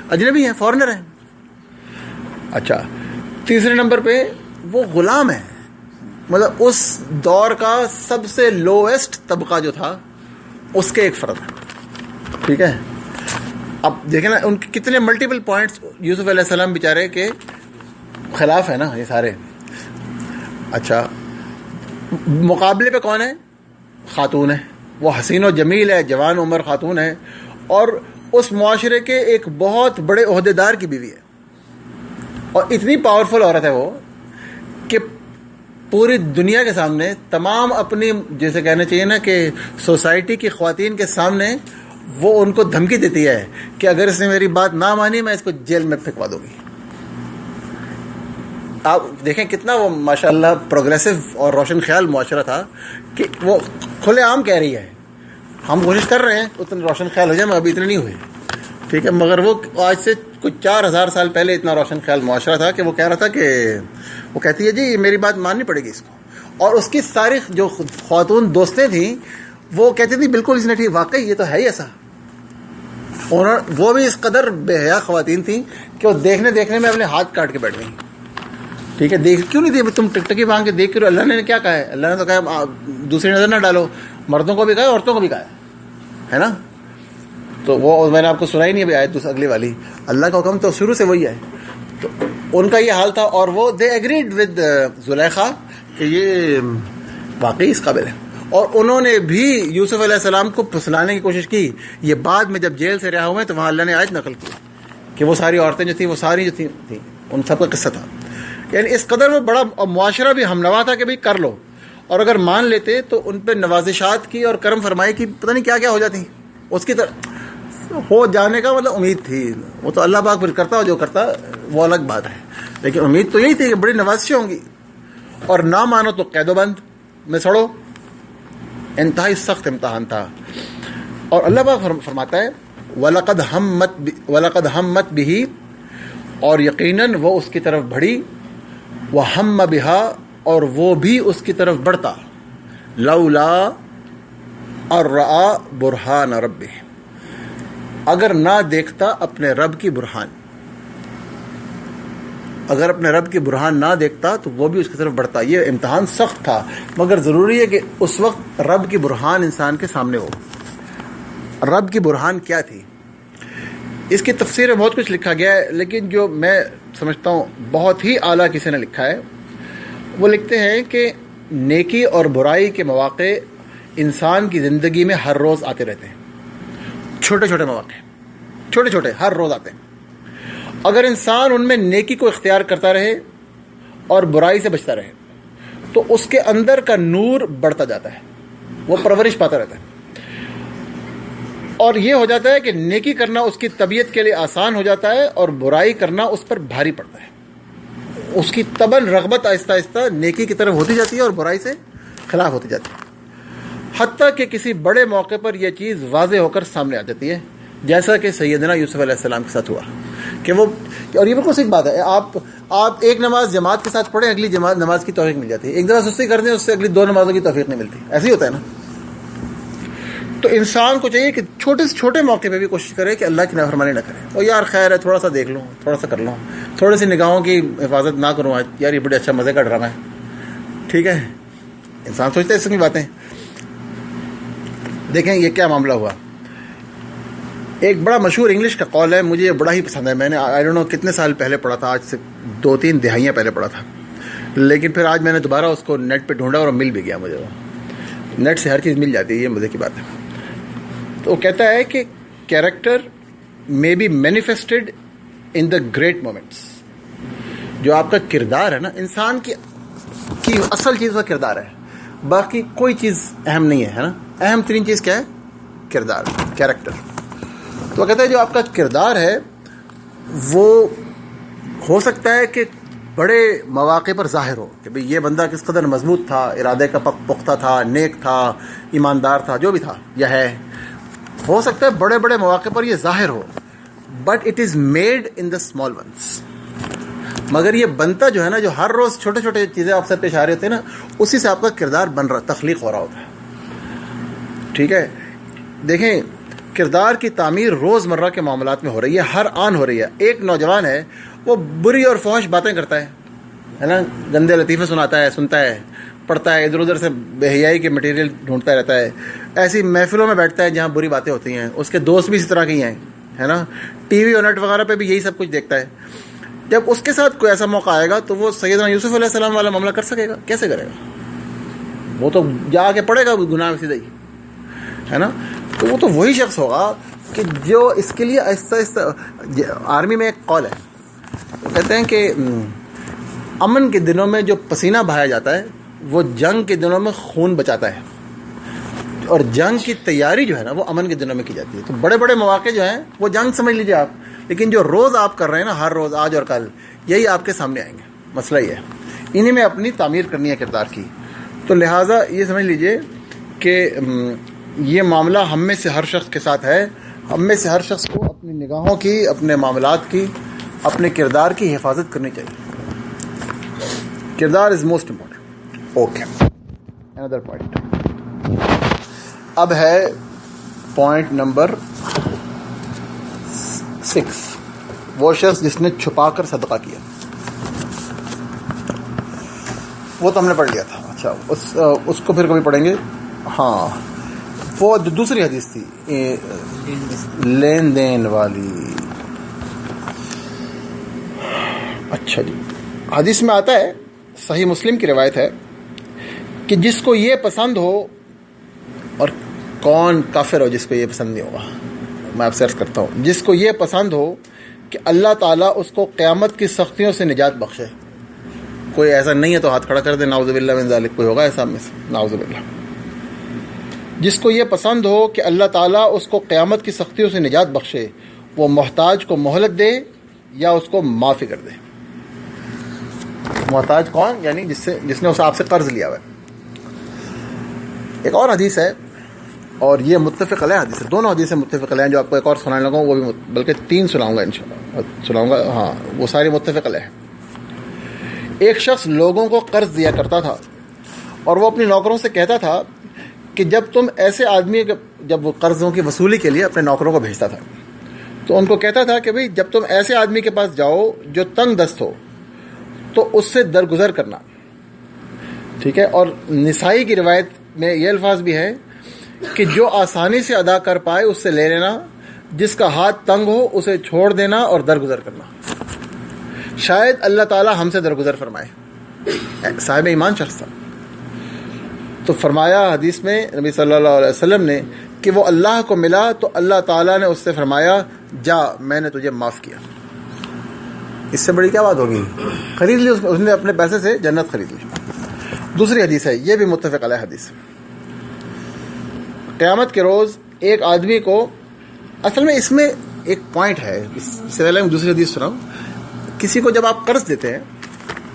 اجنبی ہیں، فارنر ہیں. اچھا، تیسرے نمبر پہ وہ غلام ہیں، مطلب اس دور کا سب سے لوئسٹ طبقہ جو تھا اس کے ایک فرد ہے. ٹھیک ہے، اب دیکھیں نا ان کے کتنے ملٹیپل پوائنٹس یوسف علیہ السلام بیچارے کے خلاف ہے نا یہ سارے. اچھا، مقابلے پہ کون ہے؟ خاتون ہے، وہ حسین و جمیل ہے، جوان عمر خاتون ہے، اور اس معاشرے کے ایک بہت بڑے عہدیدار کی بیوی ہے، اور اتنی پاورفل عورت ہے وہ کہ پوری دنیا کے سامنے تمام اپنی، جیسے کہنا چاہیے نا کہ سوسائٹی کی خواتین کے سامنے وہ ان کو دھمکی دیتی ہے کہ اگر اس نے میری بات نہ مانی میں اس کو جیل میں پھینکوا دوں گی. آپ دیکھیں کتنا وہ ماشاءاللہ پروگریسو اور روشن خیال معاشرہ تھا کہ وہ کھلے عام کہہ رہی ہے. ہم کوشش کر رہے ہیں اتنے روشن خیال ہو جائے، میں ابھی اتنے نہیں ہوئے. ٹھیک ہے، مگر وہ آج سے کچھ 4000 سال پہلے اتنا روشن خیال معاشرہ تھا کہ وہ کہہ رہا تھا کہ وہ کہتی ہے جی میری بات ماننی پڑے گی اس کو. اور اس کی ساری جو خواتون دوستیں تھیں وہ کہتی تھیں بالکل اس نے ٹھیک، واقعی یہ تو ہے ہی ایسا. وہ بھی اس قدر بے حیا خواتین تھیں کہ وہ دیکھنے میں اپنے ہاتھ کاٹ کے بیٹھ گئیں. ٹھیک ہے، دیکھ کیوں نہیں دیکھ، تم ٹکٹکی مانگ کے دیکھ کے. اللہ نے کیا کہا ہے؟ اللہ نے تو کہا دوسری نظر نہ ڈالو، مردوں کو بھی کہا عورتوں کو بھی کہا ہے نا. تو وہ میں نے آپ کو سنائی نہیں ابھی آیت اگلی والی. اللہ کا حکم تو شروع سے وہی ہے. تو ان کا یہ حال تھا، اور وہ دے ایگریڈ ود زلیخا کہ یہ واقعی اس قابل ہے. اور انہوں نے بھی یوسف علیہ السلام کو پھسلانے کی کوشش کی. یہ بعد میں جب جیل سے رہا ہوئے تو وہاں اللہ نے آیت نقل کی کہ وہ ساری عورتیں جو تھیں وہ ساری جو تھیں ان سب کا قصہ تھا. یعنی اس قدر وہ بڑا معاشرہ بھی ہمنوا تھا کہ بھئی کر لو، اور اگر مان لیتے تو ان پہ نوازشات کی اور کرم فرمائی کی پتہ نہیں کیا کیا ہو جاتی. اس کی طرح ہو جانے کا مطلب امید تھی. وہ تو اللہ پاک پھر کرتا ہو جو کرتا وہ الگ بات ہے، لیکن امید تو یہی تھی کہ بڑی نوازشیں ہوں گی. اور نہ مانو تو قید و بند میں سڑو. انتہائی سخت امتحان تھا. اور اللہ پاک فرماتا ہے وَلَقَدْ هَمَّتْ بِهِ، اور یقیناً وہ اس کی طرف بڑھی، وَهَمَّ بِهَا، اور وہ بھی اس کی طرف بڑھتا، لولا اور رأى برہان ربہ، اگر نہ دیکھتا اپنے رب کی برہان. اگر اپنے رب کی برہان نہ دیکھتا تو وہ بھی اس کی طرف بڑھتا. یہ امتحان سخت تھا، مگر ضروری ہے کہ اس وقت رب کی برہان انسان کے سامنے ہو. رب کی برہان کیا تھی؟ اس کی تفسیر میں بہت کچھ لکھا گیا ہے، لیکن جو میں سمجھتا ہوں بہت ہی اعلیٰ کسی نے لکھا ہے، وہ لکھتے ہیں کہ نیکی اور برائی کے مواقع انسان کی زندگی میں ہر روز آتے رہتے ہیں. چھوٹے چھوٹے مواقع، چھوٹے چھوٹے ہر روز آتے ہیں. اگر انسان ان میں نیکی کو اختیار کرتا رہے اور برائی سے بچتا رہے تو اس کے اندر کا نور بڑھتا جاتا ہے، وہ پرورش پاتا رہتا ہے. اور یہ ہو جاتا ہے کہ نیکی کرنا اس کی طبیعت کے لیے آسان ہو جاتا ہے، اور برائی کرنا اس پر بھاری پڑتا ہے. اس کی طبعاً رغبت آہستہ آہستہ نیکی کی طرف ہوتی جاتی ہے اور برائی سے خلاف ہوتی جاتی ہے، حتیٰ کہ کسی بڑے موقع پر یہ چیز واضح ہو کر سامنے آ جاتی ہے، جیسا کہ سیدنا یوسف علیہ السلام کے ساتھ ہوا کہ وہ. اور یہ بالکل صحیح بات ہے، آپ ایک نماز جماعت کے ساتھ پڑھیں، اگلی جماعت نماز کی توفیق مل جاتی ہے. ایک دفعہ سستی کر دیں، اس سے اگلی 2 نمازوں کی توفیق نہیں ملتی. ایسے ہی ہوتا ہے نا. تو انسان کو چاہیے کہ چھوٹے سے چھوٹے موقع پہ بھی کوشش کرے کہ اللہ کی نافرمانی نہ کرے. اور یار خیر ہے، تھوڑا سا دیکھ لوں، تھوڑا سا کر لوں، تھوڑی سی نگاہوں کی حفاظت نہ کروں آج، یار یہ بڑے اچھا مزے کا ڈرامہ ہے. ٹھیک ہے، انسان سوچتا ہے اس کی باتیں. دیکھیں یہ کیا معاملہ ہوا. ایک بڑا مشہور انگلش کا قول ہے، مجھے یہ بڑا ہی پسند ہے. میں نے آئی ڈونٹ نو کتنے سال پہلے پڑھا تھا، آج سے 2-3 دہائیاں پہلے پڑھا تھا، لیکن پھر آج میں نے دوبارہ اس کو نیٹ پہ ڈھونڈا اور مل بھی گیا مجھے. وہ نیٹ سے ہر چیز مل جاتی ہے، یہ مزے کی بات ہے. تو وہ کہتا ہے کہ کیریکٹر میں be manifested in the great moments. جو آپ کا کردار ہے نا، انسان کی اصل چیز وہ کردار ہے، باقی کوئی چیز اہم نہیں ہے نا. اہم ترین چیز کیا ہے؟ کردار، کیریکٹر. تو وہ کہتا ہے جو آپ کا کردار ہے وہ ہو سکتا ہے کہ بڑے مواقع پر ظاہر ہو کہ بھئی یہ بندہ کس قدر مضبوط تھا، ارادے کا پختہ تھا، نیک تھا، ایماندار تھا، جو بھی تھا یا ہے. ہو سکتا ہے بڑے بڑے مواقع پر یہ ظاہر ہو، but it is made in the small ones. مگر یہ بنتا جو ہے نا، جو ہر روز چھوٹے چھوٹے چیزیں آپ سے پیش آ رہے ہوتے ہیں نا، اسی سے آپ کا کردار بن رہا، تخلیق ہو رہا ہوتا ہے. ٹھیک ہے، دیکھیں کردار کی تعمیر روز مرہ کے معاملات میں ہو رہی ہے، ہر آن ہو رہی ہے. ایک نوجوان ہے، وہ بری اور فحش باتیں کرتا ہے نا، گندے لطیفے سنتا ہے، پڑھتا ہے، ادھر ادھر سے بے حیائی کے مٹیریل ڈھونڈتا رہتا ہے، ایسی محفلوں میں بیٹھتا ہے جہاں بری باتیں ہوتی ہیں. اس کے دوست بھی اسی طرح کے ہیں، ہے نا، ٹی وی اور نیٹ وغیرہ پہ بھی یہی سب کچھ دیکھتا ہے. جب اس کے ساتھ کوئی ایسا موقع آئے گا تو وہ سیدنا یوسف علیہ السلام والا معاملہ کر سکے گا؟ کیسے کرے گا؟ وہ تو جا کے پڑے گا گناہ میں سیدھا ہی، ہے نا. تو وہ تو وہی شخص ہوگا کہ جو اس کے لیے آہستہ آہستہ. آرمی میں ایک قول ہے، وہ کہتے ہیں کہ امن کے دنوں میں جو پسینہ بہایا جاتا ہے وہ جنگ کے دنوں میں خون بچاتا ہے، اور جنگ کی تیاری جو ہے نا وہ امن کے دنوں میں کی جاتی ہے. تو بڑے بڑے مواقع جو ہیں وہ جنگ سمجھ لیجیے آپ، لیکن جو روز آپ کر رہے ہیں نا، ہر روز، آج اور کل، یہی آپ کے سامنے آئیں گے. مسئلہ یہ ہے، انہی میں اپنی تعمیر کرنی ہے کردار کی. تو لہٰذا یہ سمجھ لیجیے کہ یہ معاملہ ہم میں سے ہر شخص کے ساتھ ہے. ہم میں سے ہر شخص کو اپنی نگاہوں کی، اپنے معاملات کی، اپنے کردار کی حفاظت کرنی چاہیے. کردار is most important. Okay, another point. اب ہے پوائنٹ نمبر 6، وہ شخص جس نے چھپا کر صدقہ کیا. وہ تو ہم نے پڑھ لیا تھا. اچھا، اس کو پھر کبھی پڑھیں گے. ہاں، وہ دوسری حدیث تھی، لین دین والی. اچھا جی، حدیث میں آتا ہے، صحیح مسلم کی روایت ہے کہ جس کو یہ پسند ہو، اور کون کافر ہو جس کو یہ پسند نہیں ہوگا، میں آپ سے عرض کرتا ہوں، جس کو یہ پسند ہو کہ اللہ تعالیٰ اس کو قیامت کی سختیوں سے نجات بخشے. کوئی ایسا نہیں ہے تو ہاتھ کھڑا کر دے، نعوذ باللہ من ذالک. کوئی ہوگا ایسا میں سے؟ نعوذ باللہ. جس کو یہ پسند ہو کہ اللہ تعالیٰ اس کو قیامت کی سختیوں سے نجات بخشے، وہ محتاج کو مہلت دے یا اس کو معافی کر دے. محتاج کون؟ یعنی جس نے آپ سے قرض لیا ہوا ہے. ایک اور حدیث ہے، اور یہ متفق علیہ حدیث ہے. دونوں حدیثیں متفق علیہ ہیں. جو آپ کو ایک اور سنانے لگا ہوں وہ بھی بلکہ 3 سناؤں گا انشاءاللہ، سناؤں گا. ہاں، وہ ساری متفق علیہ ہیں. ایک شخص لوگوں کو قرض دیا کرتا تھا، اور وہ اپنے نوکروں سے کہتا تھا کہ جب تم ایسے آدمی، جب وہ قرضوں کی وصولی کے لیے اپنے نوکروں کو بھیجتا تھا تو ان کو کہتا تھا کہ بھئی جب تم ایسے آدمی کے پاس جاؤ جو تنگ دست ہو تو اس سے درگزر کرنا. ٹھیک ہے. اور نسائی کی روایت میں یہ الفاظ بھی ہے کہ جو آسانی سے ادا کر پائے اس سے لے لینا، جس کا ہاتھ تنگ ہو اسے چھوڑ دینا اور درگزر کرنا. شاید اللہ تعالیٰ ہم سے درگزر فرمائے. صاحب ایمان شخص تھا. تو فرمایا حدیث میں نبی صلی اللہ علیہ وسلم نے کہ وہ اللہ کو ملا تو اللہ تعالیٰ نے اس سے فرمایا، جا، میں نے تجھے معاف کیا. اس سے بڑی کیا بات ہوگی؟ خرید لی اس نے، اپنے پیسے سے جنت خرید لی. دوسری حدیث ہے، یہ بھی متفق علیہ حدیث. قیامت کے روز ایک آدمی کو، اصل میں اس میں ایک پوائنٹ ہے، اس سے پہلے میں دوسری حدیث سناؤں. کسی کو جب آپ قرض دیتے ہیں،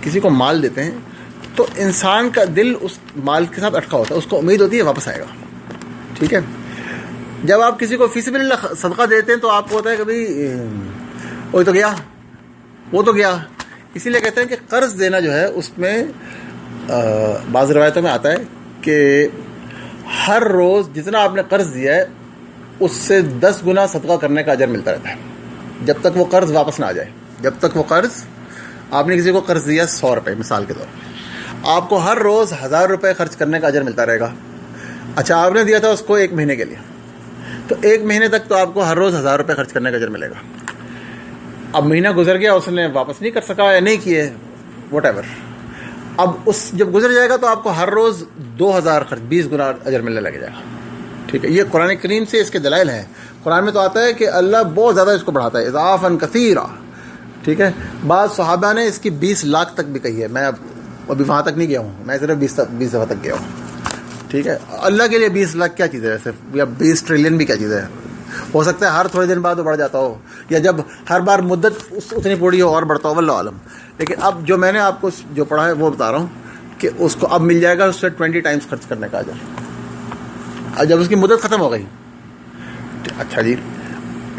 کسی کو مال دیتے ہیں، تو انسان کا دل اس مال کے ساتھ اٹکا ہوتا ہے، اس کو امید ہوتی ہے واپس آئے گا. ٹھیک ہے. جب آپ کسی کو فی سبیل اللہ صدقہ دیتے ہیں تو آپ کو ہوتا ہے کہ بھئی وہ تو گیا، وہ تو گیا. اسی لیے کہتے ہیں کہ قرض دینا جو ہے اس میں بعض روایتوں میں آتا ہے کہ ہر روز جتنا آپ نے قرض دیا ہے اس سے 10 گنا صدقہ کرنے کا اجر ملتا رہتا ہے، جب تک وہ قرض واپس نہ آ جائے. جب تک وہ قرض، آپ نے کسی کو قرض دیا 100 روپے مثال کے طور پر، آپ کو ہر روز 1000 روپے خرچ کرنے کا اجر ملتا رہے گا. اچھا، آپ نے دیا تھا اس کو 1 مہینے کے لیے، تو 1 مہینے تک تو آپ کو ہر روز 1000 روپے خرچ کرنے کا اجر ملے گا. اب مہینہ گزر گیا، اس نے واپس نہیں کر سکا یا نہیں کیے، واٹ ایور. اب جب گزر جائے گا تو آپ کو ہر روز 2000 خرچ، 20 گنا اجر ملنے لگ جائے گا. ٹھیک ہے. یہ قرآن کریم سے اس کے دلائل ہیں. قرآن میں تو آتا ہے کہ اللہ بہت زیادہ اس کو بڑھاتا ہے، اضافاً کثیرا. ٹھیک ہے. بعض صحابہ نے اس کی 20 لاکھ تک بھی کہی ہے. میں ابھی وہاں تک نہیں گیا ہوں، میں صرف 20 تک گیا ہوں. ٹھیک ہے. اللہ کے لیے 20 لاکھ کیا چیز ہے ویسے، یا 20 ٹریلین بھی کیا چیز ہے. ہو سکتا ہے ہر تھوڑے دن بعد وہ بڑھ جاتا ہو، یا جب ہر بار مدت اتنی پوری ہو اور بڑھتا ہو، واللہ عالم. لیکن اب جو میں نے آپ کو جو پڑھا ہے وہ بتا رہا ہوں کہ اس کو اب مل جائے گا اس سے 20 ٹائمز خرچ کرنے کا اجر، جب اس کی مدت ختم ہو گئی. اچھا جی،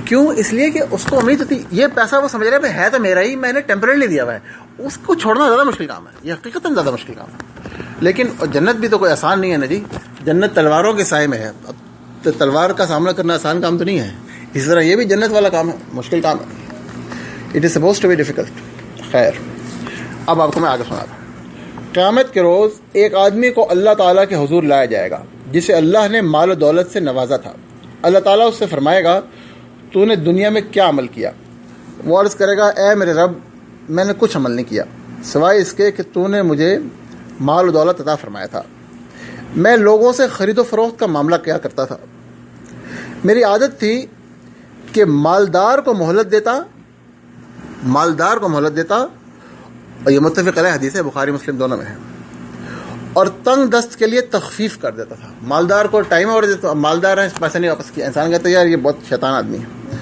کیوں؟ اس لیے کہ اس کو امید ہوتی یہ پیسہ وہ سمجھ رہے ہے تو میرا ہی، میں نے ٹیمپریرلی دیا ہوا ہے. اس کو چھوڑنا زیادہ مشکل کام ہے، یہ حقیقتاً زیادہ مشکل کام ہے. لیکن جنت بھی تو کوئی آسان نہیں ہے نا جی. جنت تلواروں کے سائے میں ہے، اب تلوار کا سامنا کرنا آسان کام تو نہیں ہے. اس طرح یہ بھی جنت والا کام ہے، مشکل کام ہے. It is suppose to be difficult. خیر، اب آپ کو میں آگے سناتا ہوں. قیامت کے روز ایک آدمی کو اللہ تعالیٰ کے حضور لایا جائے گا جسے اللہ نے مال و دولت سے نوازا تھا. اللہ تعالیٰ اس سے فرمائے گا تو نے دنیا میں کیا عمل کیا؟ وہ عرض کرے گا اے میرے رب، میں نے کچھ عمل نہیں کیا سوائے اس کے کہ تو نے مجھے مال و دولت عطا فرمایا تھا. میں لوگوں سے خرید و فروخت کا معاملہ کیا کرتا تھا. میری عادت تھی کہ مالدار کو مہلت دیتا، اور یہ متفق علیہ حدیث ہے، بخاری مسلم دونوں میں ہے، اور تنگ دست کے لیے تخفیف کر دیتا تھا. مالدار کو ٹائم اور دیتا، مالدار ہے پیسے نہیں واپس کیا، انسان کہتا ہے یار یہ بہت شیطان آدمی ہے.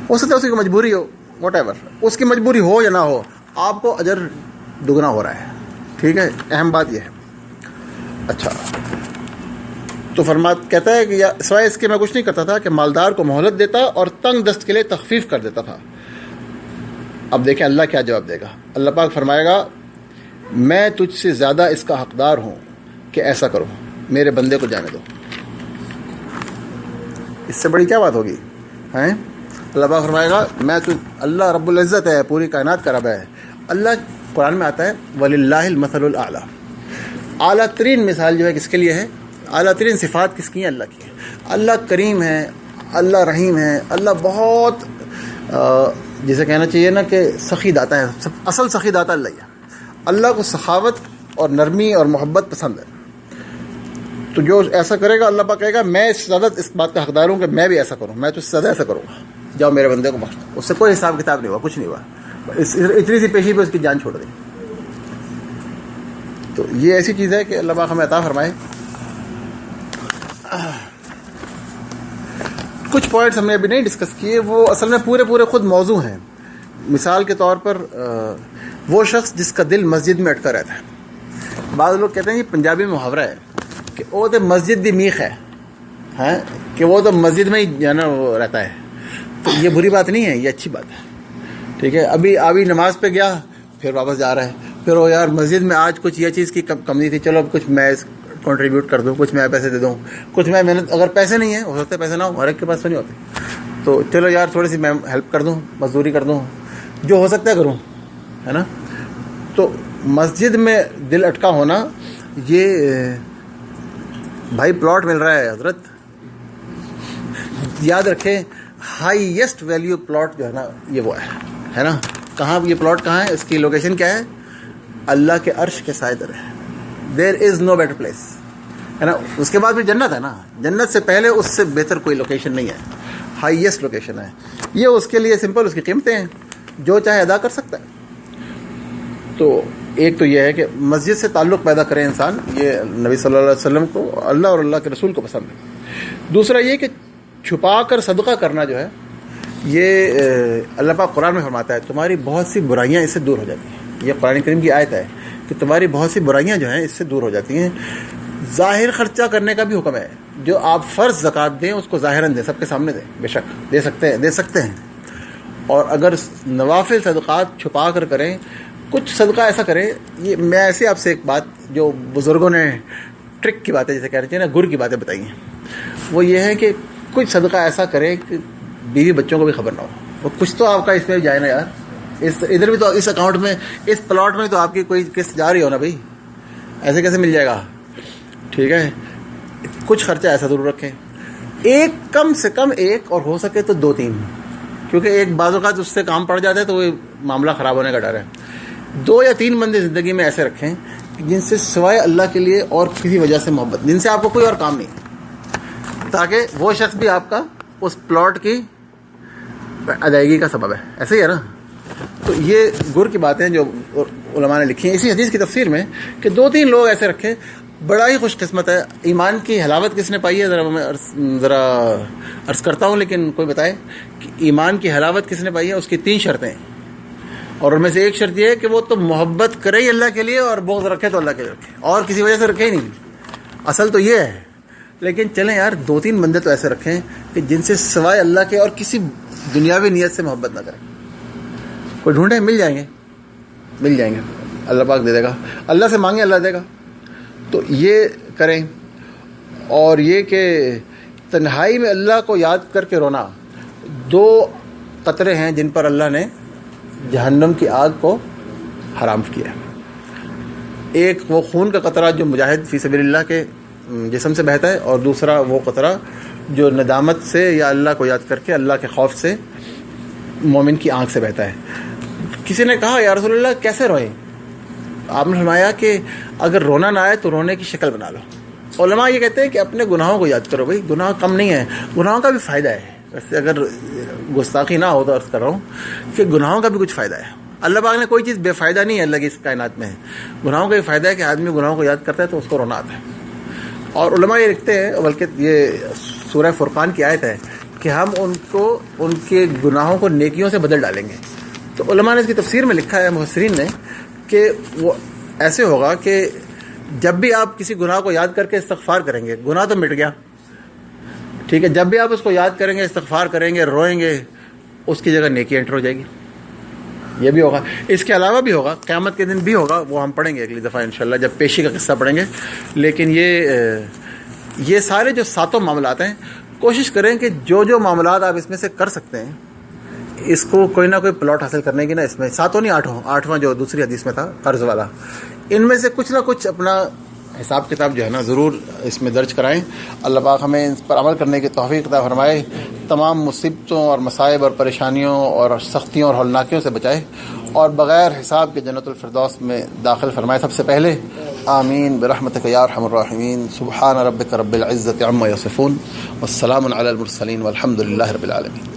ہو سکتا ہے اس کی مجبوری ہو، واٹ ایور، اس کی مجبوری ہو یا نہ ہو، آپ کو اجر دگنا ہو رہا ہے. ٹھیک ہے، اہم بات یہ ہے. اچھا، تو کہتا ہے کہ سوائے اس کے میں کچھ نہیں کرتا تھا کہ مالدار کو مہلت دیتا اور تنگ دست کے لیے تخفیف کر دیتا تھا. اب دیکھیں اللہ کیا جواب دے گا. اللہ پاک فرمائے گا میں تجھ سے زیادہ اس کا حقدار ہوں کہ ایسا کرو، میرے بندے کو جانے دو. اس سے بڑی کیا بات ہوگی ہیں؟ اللہ پاک فرمائے گا اللہ رب العزت ہے، پوری کائنات کا رب ہے. اللہ قرآن میں آتا ہے وَلِلَّهِ الْمَثَلُ الْأَعْلَى. اعلیٰ ترین مثال جو ہے کس کے لیے ہے؟ اعلیٰ ترین صفات کس کی ہیں؟ اللہ کی ہے. اللہ کریم ہے، اللہ رحیم ہے، اللہ بہت جسے کہنا چاہیے نا کہ سخی داتا ہے. اصل سخی داتا اللہ ہی ہے. اللہ کو سخاوت اور نرمی اور محبت پسند ہے. تو جو ایسا کرے گا اللہ پاک کہے گا میں زیادہ اس بات کا حقدار ہوں کہ میں بھی ایسا کروں، میں تو اس سے زیادہ ایسا کروں گا. جاؤ میرے بندے کو بخش دو. اس سے کوئی حساب کتاب نہیں ہوا، کچھ نہیں ہوا، اتنی سی پیشی پہ اس کی جان چھوڑ دی. تو یہ ایسی چیز ہے کہ اللہ پاک ہمیں عطا فرمائے. کچھ پوائنٹس ہم نے ابھی نہیں ڈسکس کیے، وہ اصل میں پورے خود موضوع ہیں. مثال کے طور پر وہ شخص جس کا دل مسجد میں اٹکا رہتا ہے. بعض لوگ کہتے ہیں یہ پنجابی میں محاورہ ہے کہ وہ تو مسجد دی میخ ہے، کہ وہ تو مسجد میں ہی جو نا وہ رہتا ہے. تو یہ بری بات نہیں ہے، یہ اچھی بات ہے. ٹھیک ہے، ابھی نماز پہ گیا پھر واپس جا رہا ہے، پھر وہ یار مسجد میں آج کچھ یہ چیز کی کمی تھی، چلو اب کچھ میں کنٹریبیوٹ کر دوں، کچھ میں پیسے دے دوں، کچھ میں محنت، اگر پیسے نہیں ہیں ہو سکتا ہے پیسے نہ ہو، ہر ایک کے پاس تو نہیں ہوتے، تو چلو یار تھوڑی سی میں ہیلپ کر دوں، مزدوری کر دوں، جو ہو سکتا ہے کروں، ہے نا. تو مسجد میں دل اٹکا ہونا، یہ بھائی پلاٹ مل رہا ہے حضرت، یاد رکھیں ہائیسٹ ویلیو پلاٹ جو ہے نا یہ وہ ہے نا. کہاں یہ پلاٹ کہاں ہے؟ اس کی لوکیشن کیا ہے؟ اللہ کے عرش کے سائے در ہے. دیر از نو بیٹر پلیس، ہے نا. اس کے بعد بھی جنت ہے نا، جنت سے پہلے اس سے بہتر کوئی لوکیشن نہیں ہے، ہائیسٹ لوکیشن ہے. یہ اس کے لیے سمپل اس کی قیمتیں ہیں، جو چاہے ادا کر سکتا ہے. تو ایک تو یہ ہے کہ مسجد سے تعلق پیدا کرے انسان، یہ نبی صلی اللہ علیہ وسلم کو، اللہ اور اللہ کے رسول کو پسند ہے. دوسرا یہ کہ چھپا کر صدقہ کرنا جو ہے، یہ اللہ پاک قرآن میں فرماتا ہے تمہاری بہت سی برائیاں اس سے دور ہو جاتی ہیں. یہ قرآن کریم کی آیت ہے کہ تمہاری بہت سی برائیاں جو ہیں اس سے دور ہو جاتی ہیں. ظاہر خرچہ کرنے کا بھی حکم ہے، جو آپ فرض زکوٰۃ دیں اس کو ظاہراً دیں، سب کے سامنے دیں، بے شک دے سکتے ہیں. اور اگر نوافل صدقات چھپا کر کریں، کچھ صدقہ ایسا کریں. یہ میں ایسے آپ سے ایک بات جو بزرگوں نے ٹرک کی باتیں جیسے کہہ رہے ہیں نا، گر کی باتیں بتائی ہیں، وہ یہ ہے کہ کچھ صدقہ ایسا کریں کہ بیوی بچوں کو بھی خبر نہ ہو. وہ کچھ تو آپ کا اس میں جائے نا یار، ادھر بھی تو اس اکاؤنٹ میں، اس پلاٹ میں تو آپ کی کوئی قسط جا رہی ہو نا بھائی، ایسے کیسے مل جائے گا؟ ٹھیک ہے، کچھ خرچہ ایسا ضرور رکھیں، ایک کم سے کم ایک، اور ہو سکے تو 2-3، کیونکہ ایک بعض اوقات اس سے کام پڑ جاتا ہے تو وہ معاملہ خراب ہونے کا ڈر ہے. 2 یا 3 بندے زندگی میں ایسے رکھیں جن سے سوائے اللہ کے لیے اور کسی وجہ سے محبت، جن سے آپ کو کوئی اور کام نہیں، تاکہ وہ شخص بھی آپ کا اس پلاٹ کی ادائیگی کا سبب ہے. ایسے ہی ہے نا. تو یہ گر کی باتیں جو علماء نے لکھی ہیں اسی حدیث کی تفسیر میں، کہ 2-3 لوگ ایسے رکھیں بڑا ہی خوش قسمت ہے. ایمان کی حلاوت کس نے پائی ہے؟ ذرا عرض کرتا ہوں لیکن کوئی بتائے کہ ایمان کی حلاوت کس نے پائی ہے. اس کی 3 شرطیں ہیں، اور ان میں سے ایک شرط یہ ہے کہ وہ تو محبت کرے ہی اللہ کے لیے اور بغض رکھے تو اللہ کے لیے رکھے، اور کسی وجہ سے رکھے ہی نہیں. اصل تو یہ ہے. لیکن چلیں یار 2-3 بندے تو ایسے رکھیں کہ جن سے سوائے اللہ کے اور کسی دنیاوی نیت سے محبت نہ کریں. کوئی ڈھونڈیں، مل جائیں گے، مل جائیں گے. اللہ پاک دے دے گا. اللہ سے مانگیں، اللہ دے گا. تو یہ کریں. اور یہ کہ تنہائی میں اللہ کو یاد کر کے رونا، 2 قطرے ہیں جن پر اللہ نے جہنم کی آگ کو حرام کیا ہے. ایک وہ خون کا قطرہ جو مجاہد فی سبیل اللہ کے جسم سے بہتا ہے، اور دوسرا وہ قطرہ جو ندامت سے یا اللہ کو یاد کر کے اللہ کے خوف سے مومن کی آنکھ سے بہتا ہے. کسی نے کہا یا رسول اللہ کیسے روئیں؟ آپ نے فرمایا کہ اگر رونا نہ آئے تو رونے کی شکل بنا لو. علماء یہ کہتے ہیں کہ اپنے گناہوں کو یاد کرو. بھائی گناہ کم نہیں ہے، گناہوں کا بھی فائدہ ہے. ویسے اگر گستاخی نہ ہو تو عرض کر رہا ہوں کہ گناہوں کا بھی کچھ فائدہ ہے. اللہ پاک نے کوئی چیز بے فائدہ نہیں ہے اللہ کی اس کائنات میں ہے. گناہوں کا بھی فائدہ ہے کہ آدمی گناہوں کو یاد کرتا ہے تو اس کو رونا آتا ہے. اور علماء یہ لکھتے ہیں، بلکہ یہ سورہ فرقان کی آیت ہے کہ ہم ان کے گناہوں کو نیکیوں سے بدل ڈالیں گے. تو علماء نے اس کی تفسیر میں لکھا ہے، مفسرین نے، کہ وہ ایسے ہوگا کہ جب بھی آپ کسی گناہ کو یاد کر کے استغفار کریں گے، گناہ تو مٹ گیا، ٹھیک ہے، جب بھی آپ اس کو یاد کریں گے، استغفار کریں گے، روئیں گے، اس کی جگہ نیکی انٹر ہو جائے گی. یہ بھی ہوگا. اس کے علاوہ بھی ہوگا، قیامت کے دن بھی ہوگا، وہ ہم پڑھیں گے اگلی دفعہ انشاءاللہ جب پیشی کا قصہ پڑھیں گے. لیکن یہ سارے جو 7 معاملات ہیں، کوشش کریں کہ جو معاملات آپ اس میں سے کر سکتے ہیں، اس کو کوئی نہ کوئی پلاٹ حاصل کرنے کی. نا اس میں 7 نہیں 8واں جو دوسری حدیث میں تھا قرض والا، ان میں سے کچھ نہ کچھ اپنا حساب کتاب جو ہے نا ضرور اس میں درج کرائیں. اللہ پاک ہمیں اس پر عمل کرنے کی توفیق عطا فرمائے، تمام مصیبتوں اور مصائب اور پریشانیوں اور سختیوں اور ہولناکیوں سے بچائے، اور بغیر حساب کے جنت الفردوس میں داخل فرمائے سب سے پہلے. آمین برحمتک یا ارحم الراحمین. سبحان ربک رب العزۃ عما یصفون والسلام علی المرسلین والحمد للہ رب العالمین.